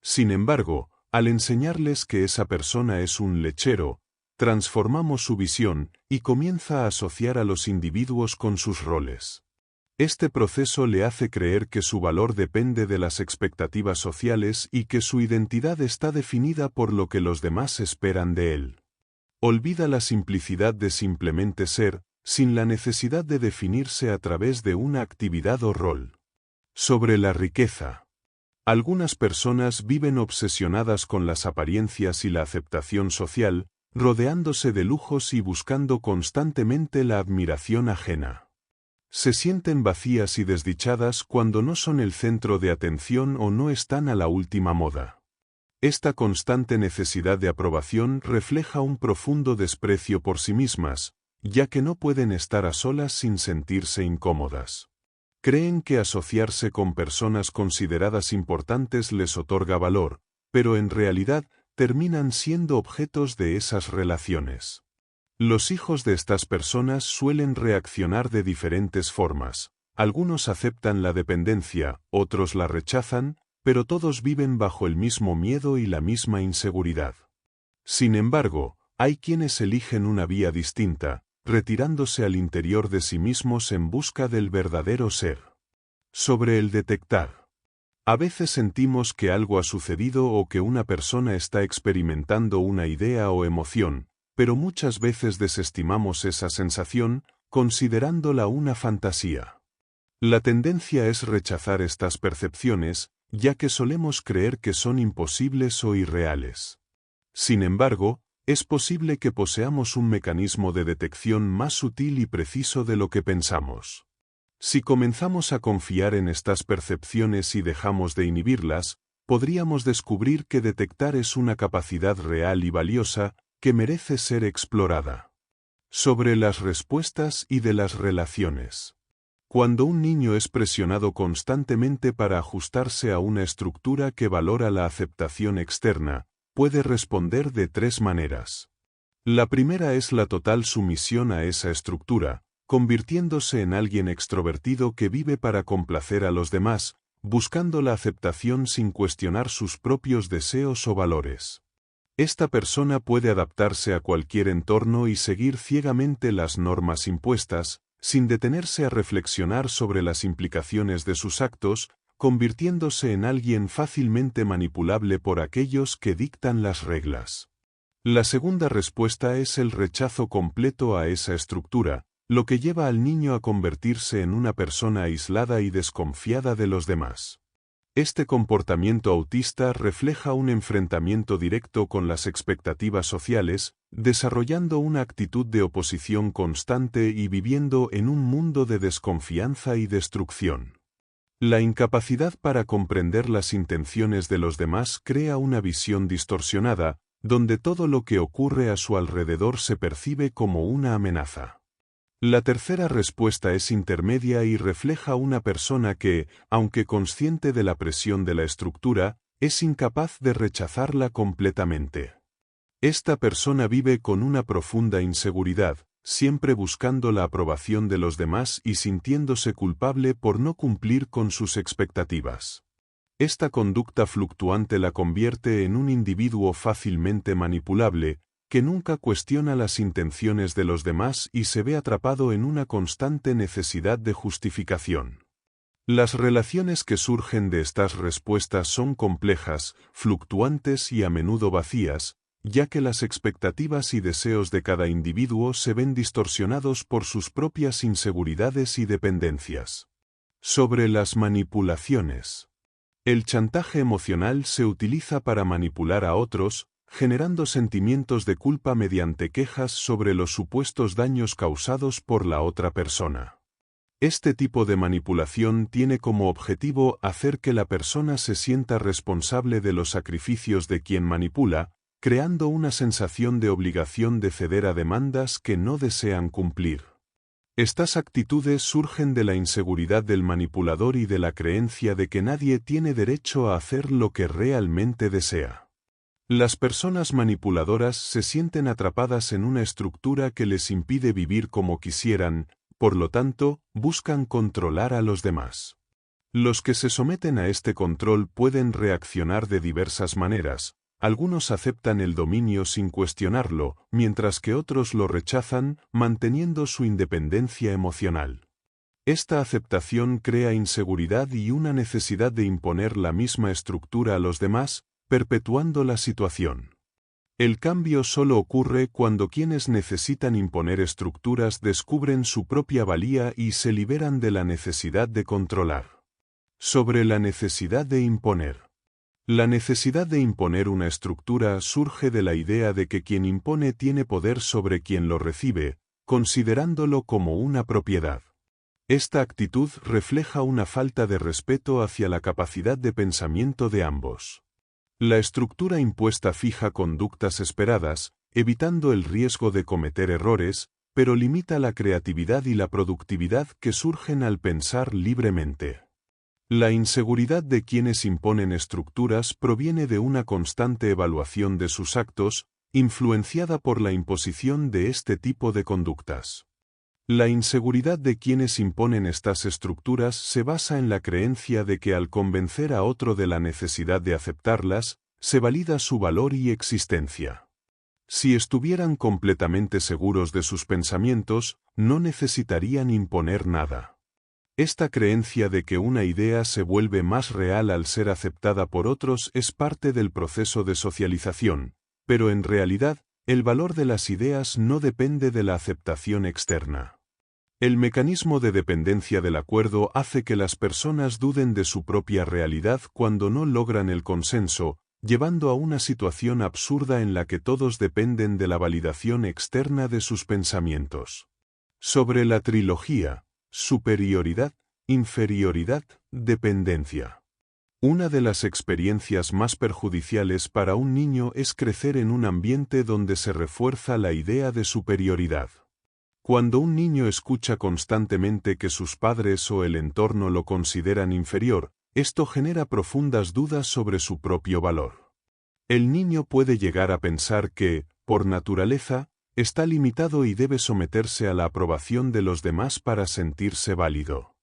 Sin embargo, al enseñarles que esa persona es un lechero, transformamos su visión y comienza a asociar a los individuos con sus roles. Este proceso le hace creer que su valor depende de las expectativas sociales y que su identidad está definida por lo que los demás esperan de él. Olvida la simplicidad de simplemente ser, sin la necesidad de definirse a través de una actividad o rol. Sobre la riqueza. Algunas personas viven obsesionadas con las apariencias y la aceptación social, rodeándose de lujos y buscando constantemente la admiración ajena. Se sienten vacías y desdichadas cuando no son el centro de atención o no están a la última moda. Esta constante necesidad de aprobación refleja un profundo desprecio por sí mismas, ya que no pueden estar a solas sin sentirse incómodas. Creen que asociarse con personas consideradas importantes les otorga valor, pero en realidad terminan siendo objetos de esas relaciones. Los hijos de estas personas suelen reaccionar de diferentes formas. Algunos aceptan la dependencia, otros la rechazan, pero todos viven bajo el mismo miedo y la misma inseguridad. Sin embargo, hay quienes eligen una vía distinta, retirándose al interior de sí mismos en busca del verdadero ser. Sobre el detectar. A veces sentimos que algo ha sucedido o que una persona está experimentando una idea o emoción, pero muchas veces desestimamos esa sensación, considerándola una fantasía. La tendencia es rechazar estas percepciones, ya que solemos creer que son imposibles o irreales. Sin embargo, es posible que poseamos un mecanismo de detección más sutil y preciso de lo que pensamos. Si comenzamos a confiar en estas percepciones y dejamos de inhibirlas, podríamos descubrir que detectar es una capacidad real y valiosa, que merece ser explorada. Sobre las respuestas y de las relaciones. Cuando un niño es presionado constantemente para ajustarse a una estructura que valora la aceptación externa, puede responder de tres maneras. La primera es la total sumisión a esa estructura, convirtiéndose en alguien extrovertido que vive para complacer a los demás, buscando la aceptación sin cuestionar sus propios deseos o valores. Esta persona puede adaptarse a cualquier entorno y seguir ciegamente las normas impuestas, sin detenerse a reflexionar sobre las implicaciones de sus actos, convirtiéndose en alguien fácilmente manipulable por aquellos que dictan las reglas. La segunda respuesta es el rechazo completo a esa estructura, lo que lleva al niño a convertirse en una persona aislada y desconfiada de los demás. Este comportamiento autista refleja un enfrentamiento directo con las expectativas sociales, desarrollando una actitud de oposición constante y viviendo en un mundo de desconfianza y destrucción. La incapacidad para comprender las intenciones de los demás crea una visión distorsionada, donde todo lo que ocurre a su alrededor se percibe como una amenaza. La tercera respuesta es intermedia y refleja una persona que, aunque consciente de la presión de la estructura, es incapaz de rechazarla completamente. Esta persona vive con una profunda inseguridad, siempre buscando la aprobación de los demás y sintiéndose culpable por no cumplir con sus expectativas. Esta conducta fluctuante la convierte en un individuo fácilmente manipulable, que nunca cuestiona las intenciones de los demás y se ve atrapado en una constante necesidad de justificación. Las relaciones que surgen de estas respuestas son complejas, fluctuantes y a menudo vacías, ya que las expectativas y deseos de cada individuo se ven distorsionados por sus propias inseguridades y dependencias. Sobre las manipulaciones. El chantaje emocional se utiliza para manipular a otros, generando sentimientos de culpa mediante quejas sobre los supuestos daños causados por la otra persona. Este tipo de manipulación tiene como objetivo hacer que la persona se sienta responsable de los sacrificios de quien manipula, creando una sensación de obligación de ceder a demandas que no desean cumplir. Estas actitudes surgen de la inseguridad del manipulador y de la creencia de que nadie tiene derecho a hacer lo que realmente desea. Las personas manipuladoras se sienten atrapadas en una estructura que les impide vivir como quisieran, por lo tanto, buscan controlar a los demás. Los que se someten a este control pueden reaccionar de diversas maneras. Algunos aceptan el dominio sin cuestionarlo, mientras que otros lo rechazan, manteniendo su independencia emocional. Esta aceptación crea inseguridad y una necesidad de imponer la misma estructura a los demás, perpetuando la situación. El cambio solo ocurre cuando quienes necesitan imponer estructuras descubren su propia valía y se liberan de la necesidad de controlar. Sobre la necesidad de imponer. La necesidad de imponer una estructura surge de la idea de que quien impone tiene poder sobre quien lo recibe, considerándolo como una propiedad. Esta actitud refleja una falta de respeto hacia la capacidad de pensamiento de ambos. La estructura impuesta fija conductas esperadas, evitando el riesgo de cometer errores, pero limita la creatividad y la productividad que surgen al pensar libremente. La inseguridad de quienes imponen estructuras proviene de una constante evaluación de sus actos, influenciada por la imposición de este tipo de conductas. La inseguridad de quienes imponen estas estructuras se basa en la creencia de que al convencer a otro de la necesidad de aceptarlas, se valida su valor y existencia. Si estuvieran completamente seguros de sus pensamientos, no necesitarían imponer nada. Esta creencia de que una idea se vuelve más real al ser aceptada por otros es parte del proceso de socialización, pero en realidad, el valor de las ideas no depende de la aceptación externa. El mecanismo de dependencia del acuerdo hace que las personas duden de su propia realidad cuando no logran el consenso, llevando a una situación absurda en la que todos dependen de la validación externa de sus pensamientos. Sobre la trilogía, superioridad, inferioridad, dependencia. Una de las experiencias más perjudiciales para un niño es crecer en un ambiente donde se refuerza la idea de superioridad. Cuando un niño escucha constantemente que sus padres o el entorno lo consideran inferior, esto genera profundas dudas sobre su propio valor. El niño puede llegar a pensar que, por naturaleza, está limitado y debe someterse a la aprobación de los demás para sentirse válido.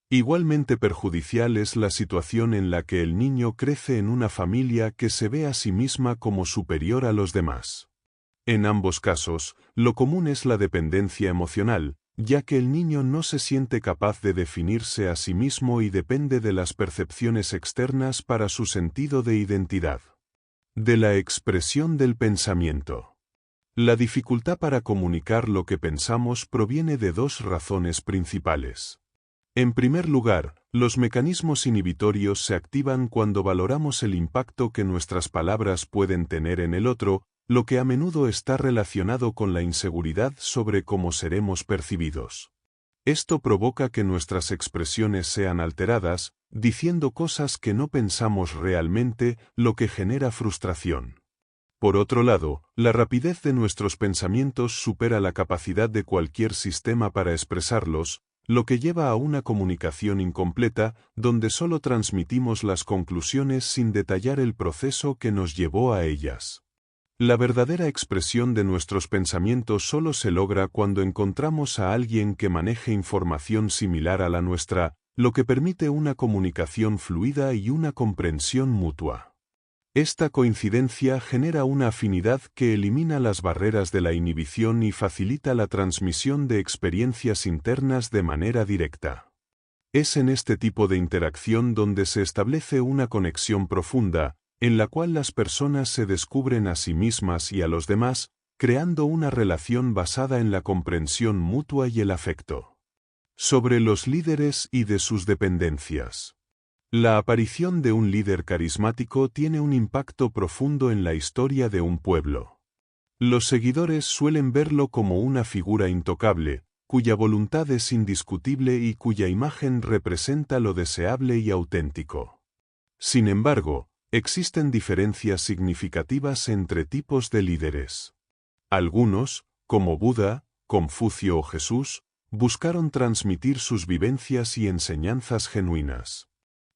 Igualmente perjudicial es la situación en la que el niño crece en una familia que se ve a sí misma como superior a los demás. En ambos casos, lo común es la dependencia emocional, ya que el niño no se siente capaz de definirse a sí mismo y depende de las percepciones externas para su sentido de identidad. De la expresión del pensamiento. La dificultad para comunicar lo que pensamos proviene de dos razones principales. En primer lugar, los mecanismos inhibitorios se activan cuando valoramos el impacto que nuestras palabras pueden tener en el otro, lo que a menudo está relacionado con la inseguridad sobre cómo seremos percibidos. Esto provoca que nuestras expresiones sean alteradas, diciendo cosas que no pensamos realmente, lo que genera frustración. Por otro lado, la rapidez de nuestros pensamientos supera la capacidad de cualquier sistema para expresarlos, lo que lleva a una comunicación incompleta, donde solo transmitimos las conclusiones sin detallar el proceso que nos llevó a ellas. La verdadera expresión de nuestros pensamientos solo se logra cuando encontramos a alguien que maneje información similar a la nuestra, lo que permite una comunicación fluida y una comprensión mutua. Esta coincidencia genera una afinidad que elimina las barreras de la inhibición y facilita la transmisión de experiencias internas de manera directa. Es en este tipo de interacción donde se establece una conexión profunda, en la cual las personas se descubren a sí mismas y a los demás, creando una relación basada en la comprensión mutua y el afecto. Sobre los líderes y de sus dependencias. La aparición de un líder carismático tiene un impacto profundo en la historia de un pueblo. Los seguidores suelen verlo como una figura intocable, cuya voluntad es indiscutible y cuya imagen representa lo deseable y auténtico. Sin embargo, existen diferencias significativas entre tipos de líderes. Algunos, como Buda, Confucio o Jesús, buscaron transmitir sus vivencias y enseñanzas genuinas.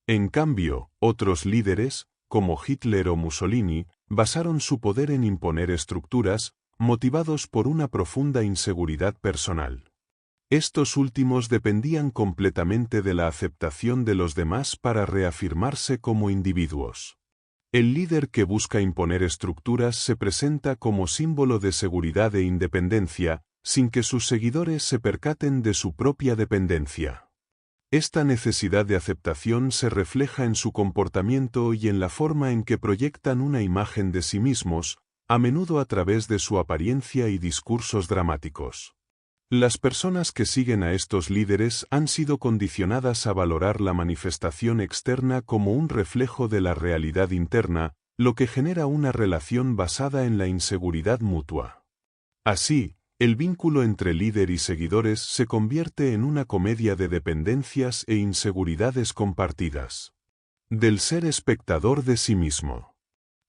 En cambio, otros líderes, como Hitler o Mussolini, basaron su poder en imponer estructuras, motivados por una profunda inseguridad personal. Estos últimos dependían completamente de la aceptación de los demás para reafirmarse como individuos. El líder que busca imponer estructuras se presenta como símbolo de seguridad e independencia, sin que sus seguidores se percaten de su propia dependencia. Esta necesidad de aceptación se refleja en su comportamiento y en la forma en que proyectan una imagen de sí mismos, a menudo a través de su apariencia y discursos dramáticos. Las personas que siguen a estos líderes han sido condicionadas a valorar la manifestación externa como un reflejo de la realidad interna, lo que genera una relación basada en la inseguridad mutua. Así, el vínculo entre líder y seguidores se convierte en una comedia de dependencias e inseguridades compartidas. Del ser espectador de sí mismo.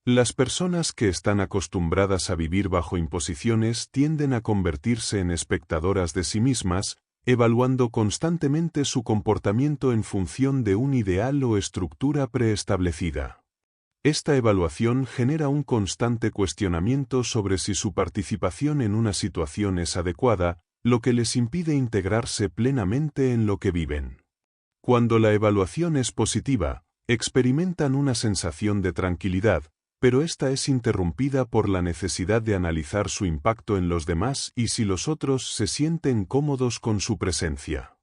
Las personas que están acostumbradas a vivir bajo imposiciones tienden a convertirse en espectadoras de sí mismas, evaluando constantemente su comportamiento en función de un ideal o estructura preestablecida. Esta evaluación genera un constante cuestionamiento sobre si su participación en una situación es adecuada, lo que les impide integrarse plenamente en lo que viven. Cuando la evaluación es positiva, experimentan una sensación de tranquilidad, pero esta es interrumpida por la necesidad de analizar su impacto en los demás y si los otros se sienten cómodos con su presencia.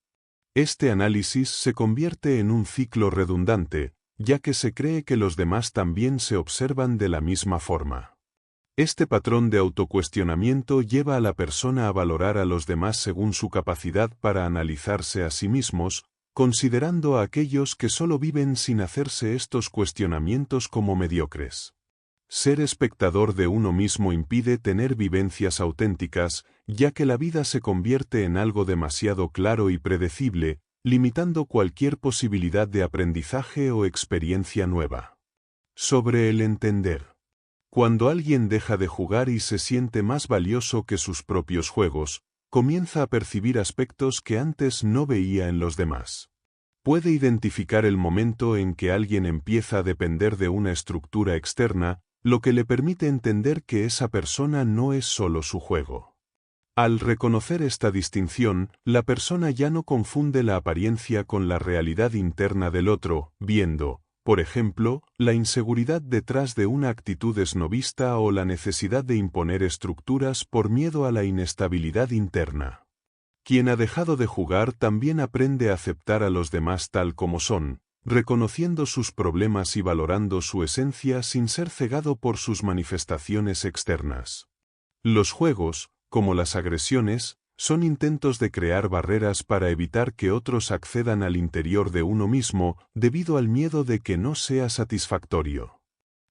Este análisis se convierte en un ciclo redundante, ya que se cree que los demás también se observan de la misma forma. Este patrón de autocuestionamiento lleva a la persona a valorar a los demás según su capacidad para analizarse a sí mismos, considerando a aquellos que solo viven sin hacerse estos cuestionamientos como mediocres. Ser espectador de uno mismo impide tener vivencias auténticas, ya que la vida se convierte en algo demasiado claro y predecible, limitando cualquier posibilidad de aprendizaje o experiencia nueva. Sobre el entender. Cuando alguien deja de jugar y se siente más valioso que sus propios juegos, comienza a percibir aspectos que antes no veía en los demás. Puede identificar el momento en que alguien empieza a depender de una estructura externa, lo que le permite entender que esa persona no es solo su juego. Al reconocer esta distinción, la persona ya no confunde la apariencia con la realidad interna del otro, viendo, por ejemplo, la inseguridad detrás de una actitud esnovista o la necesidad de imponer estructuras por miedo a la inestabilidad interna. Quien ha dejado de jugar también aprende a aceptar a los demás tal como son, reconociendo sus problemas y valorando su esencia sin ser cegado por sus manifestaciones externas. Los juegos, como las agresiones, son intentos de crear barreras para evitar que otros accedan al interior de uno mismo debido al miedo de que no sea satisfactorio.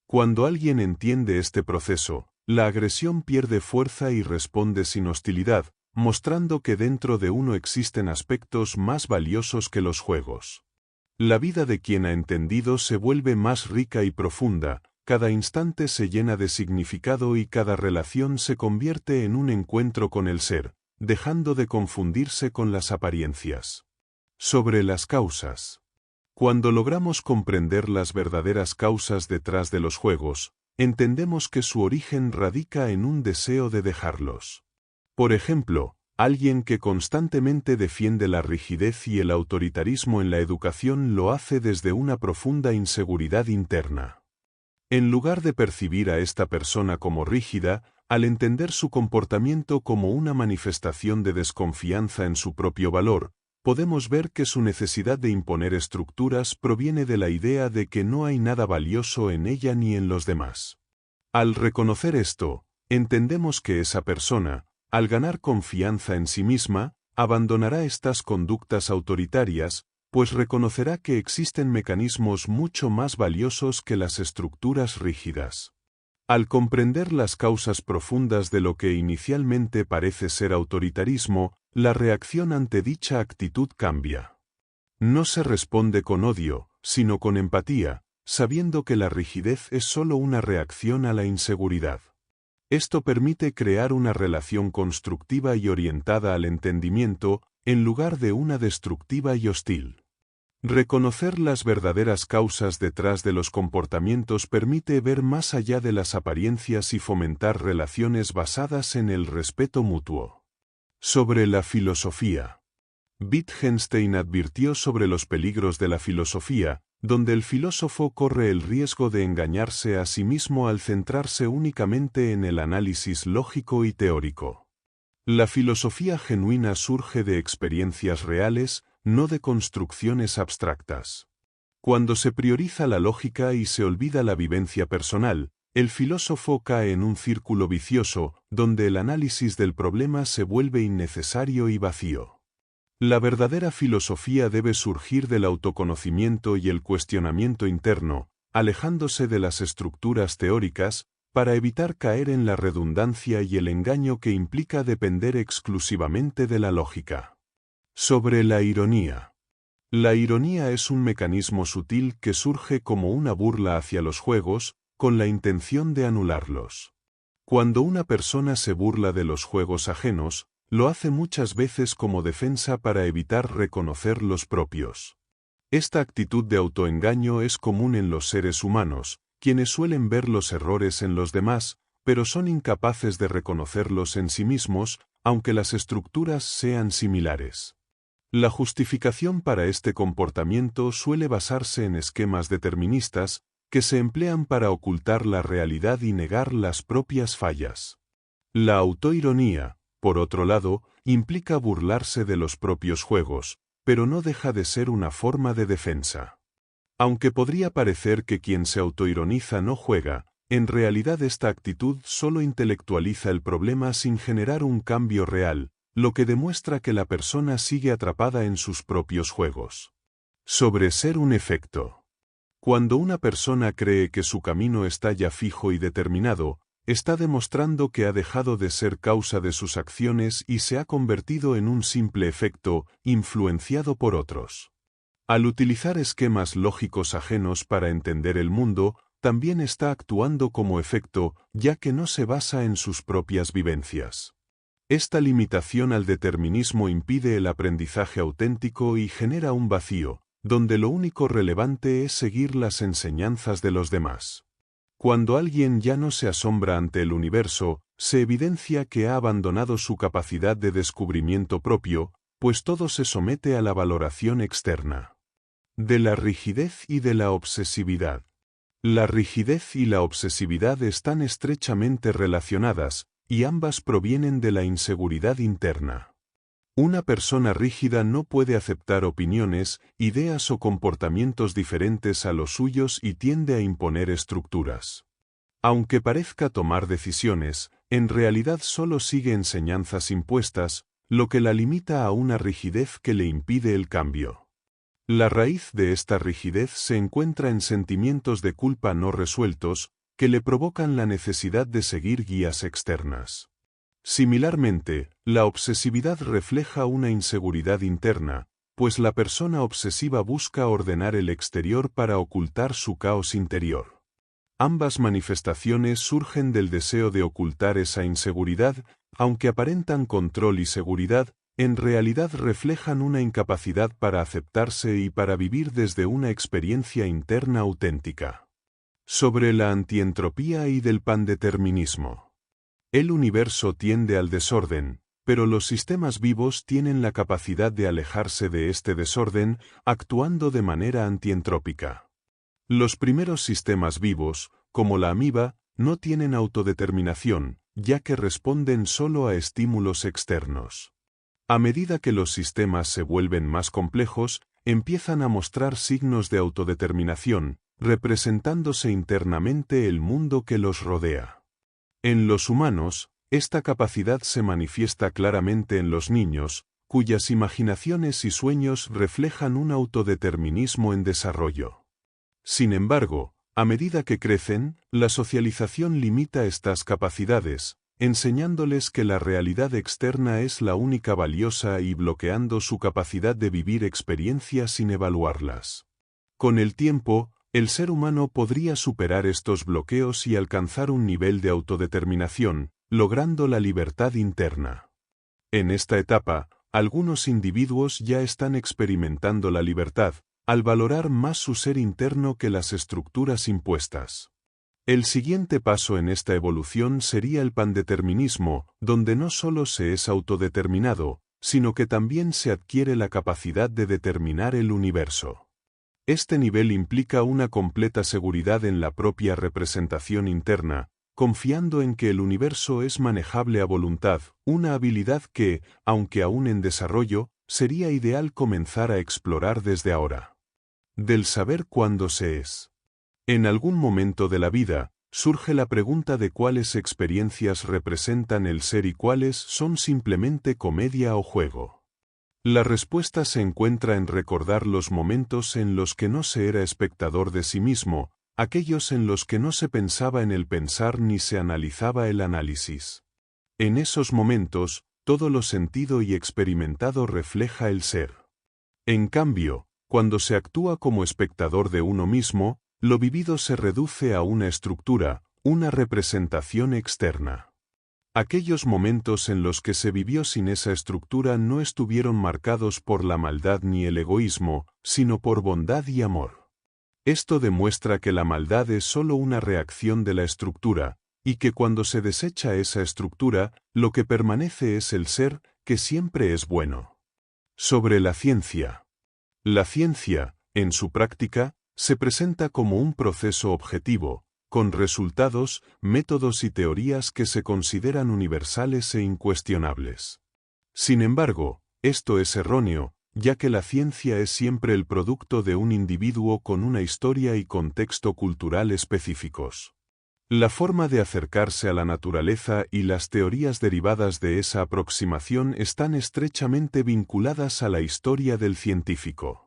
Cuando alguien entiende este proceso, la agresión pierde fuerza y responde sin hostilidad, mostrando que dentro de uno existen aspectos más valiosos que los juegos. La vida de quien ha entendido se vuelve más rica y profunda, cada instante se llena de significado y cada relación se convierte en un encuentro con el ser, dejando de confundirse con las apariencias. Sobre las causas. Cuando logramos comprender las verdaderas causas detrás de los juegos, entendemos que su origen radica en un deseo de dejarlos. Por ejemplo, alguien que constantemente defiende la rigidez y el autoritarismo en la educación lo hace desde una profunda inseguridad interna. En lugar de percibir a esta persona como rígida, al entender su comportamiento como una manifestación de desconfianza en su propio valor, podemos ver que su necesidad de imponer estructuras proviene de la idea de que no hay nada valioso en ella ni en los demás. Al reconocer esto, entendemos que esa persona, al ganar confianza en sí misma, abandonará estas conductas autoritarias, pues reconocerá que existen mecanismos mucho más valiosos que las estructuras rígidas. Al comprender las causas profundas de lo que inicialmente parece ser autoritarismo, la reacción ante dicha actitud cambia. No se responde con odio, sino con empatía, sabiendo que la rigidez es solo una reacción a la inseguridad. Esto permite crear una relación constructiva y orientada al entendimiento, en lugar de una destructiva y hostil. Reconocer las verdaderas causas detrás de los comportamientos permite ver más allá de las apariencias y fomentar relaciones basadas en el respeto mutuo. Sobre la filosofía. Wittgenstein advirtió sobre los peligros de la filosofía, donde el filósofo corre el riesgo de engañarse a sí mismo al centrarse únicamente en el análisis lógico y teórico. La filosofía genuina surge de experiencias reales, no de construcciones abstractas. Cuando se prioriza la lógica y se olvida la vivencia personal, el filósofo cae en un círculo vicioso, donde el análisis del problema se vuelve innecesario y vacío. La verdadera filosofía debe surgir del autoconocimiento y el cuestionamiento interno, alejándose de las estructuras teóricas, para evitar caer en la redundancia y el engaño que implica depender exclusivamente de la lógica. Sobre la ironía. La ironía es un mecanismo sutil que surge como una burla hacia los juegos, con la intención de anularlos. Cuando una persona se burla de los juegos ajenos, lo hace muchas veces como defensa para evitar reconocer los propios. Esta actitud de autoengaño es común en los seres humanos, quienes suelen ver los errores en los demás, pero son incapaces de reconocerlos en sí mismos, aunque las estructuras sean similares. La justificación para este comportamiento suele basarse en esquemas deterministas, que se emplean para ocultar la realidad y negar las propias fallas. La autoironía, por otro lado, implica burlarse de los propios juegos, pero no deja de ser una forma de defensa. Aunque podría parecer que quien se autoironiza no juega, en realidad esta actitud solo intelectualiza el problema sin generar un cambio real, lo que demuestra que la persona sigue atrapada en sus propios juegos. Sobre ser un efecto. Cuando una persona cree que su camino está ya fijo y determinado, está demostrando que ha dejado de ser causa de sus acciones y se ha convertido en un simple efecto, influenciado por otros. Al utilizar esquemas lógicos ajenos para entender el mundo, también está actuando como efecto, ya que no se basa en sus propias vivencias. Esta limitación al determinismo impide el aprendizaje auténtico y genera un vacío, donde lo único relevante es seguir las enseñanzas de los demás. Cuando alguien ya no se asombra ante el universo, se evidencia que ha abandonado su capacidad de descubrimiento propio, pues todo se somete a la valoración externa. De la rigidez y de la obsesividad. La rigidez y la obsesividad están estrechamente relacionadas, y ambas provienen de la inseguridad interna. Una persona rígida no puede aceptar opiniones, ideas o comportamientos diferentes a los suyos y tiende a imponer estructuras. Aunque parezca tomar decisiones, en realidad solo sigue enseñanzas impuestas, lo que la limita a una rigidez que le impide el cambio. La raíz de esta rigidez se encuentra en sentimientos de culpa no resueltos, que le provocan la necesidad de seguir guías externas. Similarmente, la obsesividad refleja una inseguridad interna, pues la persona obsesiva busca ordenar el exterior para ocultar su caos interior. Ambas manifestaciones surgen del deseo de ocultar esa inseguridad, aunque aparentan control y seguridad, en realidad reflejan una incapacidad para aceptarse y para vivir desde una experiencia interna auténtica. Sobre la antientropía y del pandeterminismo. El universo tiende al desorden, pero los sistemas vivos tienen la capacidad de alejarse de este desorden, actuando de manera antientrópica. Los primeros sistemas vivos, como la amiba, no tienen autodeterminación, ya que responden solo a estímulos externos. A medida que los sistemas se vuelven más complejos, empiezan a mostrar signos de autodeterminación, representándose internamente el mundo que los rodea. En los humanos, esta capacidad se manifiesta claramente en los niños, cuyas imaginaciones y sueños reflejan un autodeterminismo en desarrollo. Sin embargo, a medida que crecen, la socialización limita estas capacidades, enseñándoles que la realidad externa es la única valiosa y bloqueando su capacidad de vivir experiencias sin evaluarlas. Con el tiempo, el ser humano podría superar estos bloqueos y alcanzar un nivel de autodeterminación, logrando la libertad interna. En esta etapa, algunos individuos ya están experimentando la libertad, al valorar más su ser interno que las estructuras impuestas. El siguiente paso en esta evolución sería el pandeterminismo, donde no solo se es autodeterminado, sino que también se adquiere la capacidad de determinar el universo. Este nivel implica una completa seguridad en la propia representación interna, confiando en que el universo es manejable a voluntad, una habilidad que, aunque aún en desarrollo, sería ideal comenzar a explorar desde ahora. Del saber cuándo se es. En algún momento de la vida, surge la pregunta de cuáles experiencias representan el ser y cuáles son simplemente comedia o juego. La respuesta se encuentra en recordar los momentos en los que no se era espectador de sí mismo, aquellos en los que no se pensaba en el pensar ni se analizaba el análisis. En esos momentos, todo lo sentido y experimentado refleja el ser. En cambio, cuando se actúa como espectador de uno mismo, lo vivido se reduce a una estructura, una representación externa. Aquellos momentos en los que se vivió sin esa estructura no estuvieron marcados por la maldad ni el egoísmo, sino por bondad y amor. Esto demuestra que la maldad es solo una reacción de la estructura, y que cuando se desecha esa estructura, lo que permanece es el ser, que siempre es bueno. Sobre la ciencia. La ciencia, en su práctica, se presenta como un proceso objetivo, con resultados, métodos y teorías que se consideran universales e incuestionables. Sin embargo, esto es erróneo, ya que la ciencia es siempre el producto de un individuo con una historia y contexto cultural específicos. La forma de acercarse a la naturaleza y las teorías derivadas de esa aproximación están estrechamente vinculadas a la historia del científico.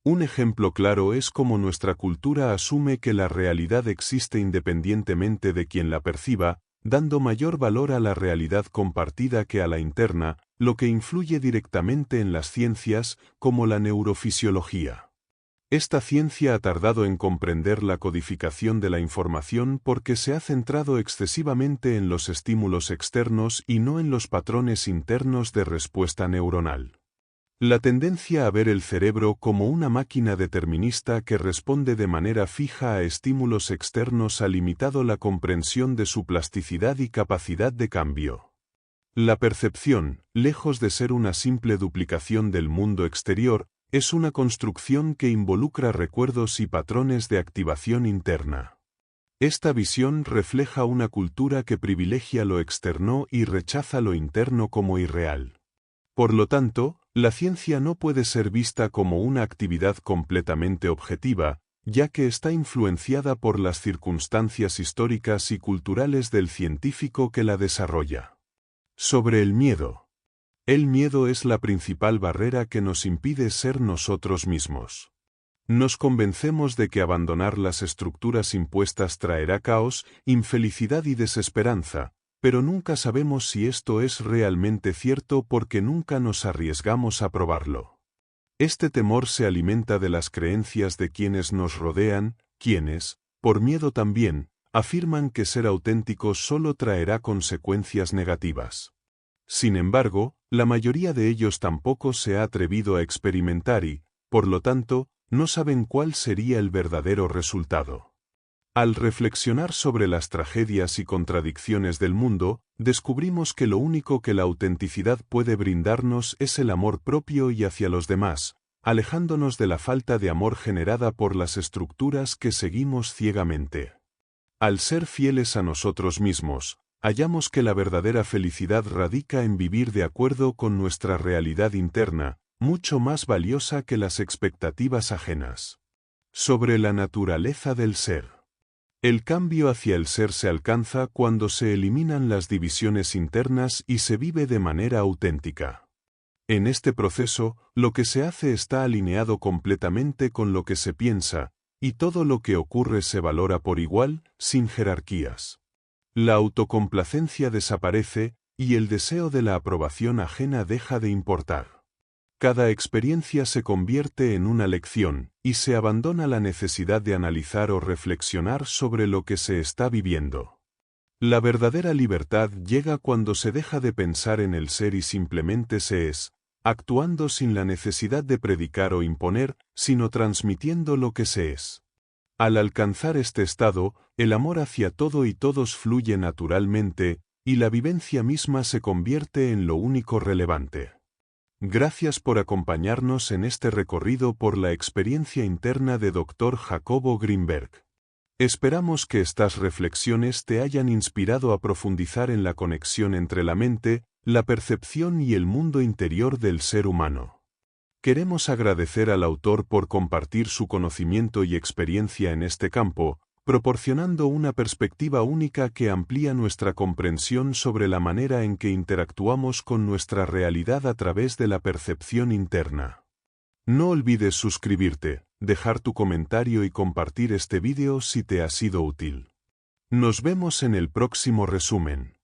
Un ejemplo claro es cómo nuestra cultura asume que la realidad existe independientemente de quien la perciba, dando mayor valor a la realidad compartida que a la interna, lo que influye directamente en las ciencias, como la neurofisiología. Esta ciencia ha tardado en comprender la codificación de la información porque se ha centrado excesivamente en los estímulos externos y no en los patrones internos de respuesta neuronal. La tendencia a ver el cerebro como una máquina determinista que responde de manera fija a estímulos externos ha limitado la comprensión de su plasticidad y capacidad de cambio. La percepción, lejos de ser una simple duplicación del mundo exterior, es una construcción que involucra recuerdos y patrones de activación interna. Esta visión refleja una cultura que privilegia lo externo y rechaza lo interno como irreal. Por lo tanto, la ciencia no puede ser vista como una actividad completamente objetiva, ya que está influenciada por las circunstancias históricas y culturales del científico que la desarrolla. Sobre el miedo. El miedo es la principal barrera que nos impide ser nosotros mismos. Nos convencemos de que abandonar las estructuras impuestas traerá caos, infelicidad y desesperanza, pero nunca sabemos si esto es realmente cierto porque nunca nos arriesgamos a probarlo. Este temor se alimenta de las creencias de quienes nos rodean, quienes, por miedo también, afirman que ser auténtico solo traerá consecuencias negativas. Sin embargo, la mayoría de ellos tampoco se ha atrevido a experimentar y, por lo tanto, no saben cuál sería el verdadero resultado. Al reflexionar sobre las tragedias y contradicciones del mundo, descubrimos que lo único que la autenticidad puede brindarnos es el amor propio y hacia los demás, alejándonos de la falta de amor generada por las estructuras que seguimos ciegamente. Al ser fieles a nosotros mismos, hallamos que la verdadera felicidad radica en vivir de acuerdo con nuestra realidad interna, mucho más valiosa que las expectativas ajenas. Sobre la naturaleza del ser. El cambio hacia el ser se alcanza cuando se eliminan las divisiones internas y se vive de manera auténtica. En este proceso, lo que se hace está alineado completamente con lo que se piensa, y todo lo que ocurre se valora por igual, sin jerarquías. La autocomplacencia desaparece, y el deseo de la aprobación ajena deja de importar. Cada experiencia se convierte en una lección, y se abandona la necesidad de analizar o reflexionar sobre lo que se está viviendo. La verdadera libertad llega cuando se deja de pensar en el ser y simplemente se es, actuando sin la necesidad de predicar o imponer, sino transmitiendo lo que se es. Al alcanzar este estado, el amor hacia todo y todos fluye naturalmente, y la vivencia misma se convierte en lo único relevante. Gracias por acompañarnos en este recorrido por la experiencia interna de Dr. Jacobo Greenberg. Esperamos que estas reflexiones te hayan inspirado a profundizar en la conexión entre la mente, la percepción y el mundo interior del ser humano. Queremos agradecer al autor por compartir su conocimiento y experiencia en este campo, proporcionando una perspectiva única que amplía nuestra comprensión sobre la manera en que interactuamos con nuestra realidad a través de la percepción interna. No olvides suscribirte, dejar tu comentario y compartir este vídeo si te ha sido útil. Nos vemos en el próximo resumen.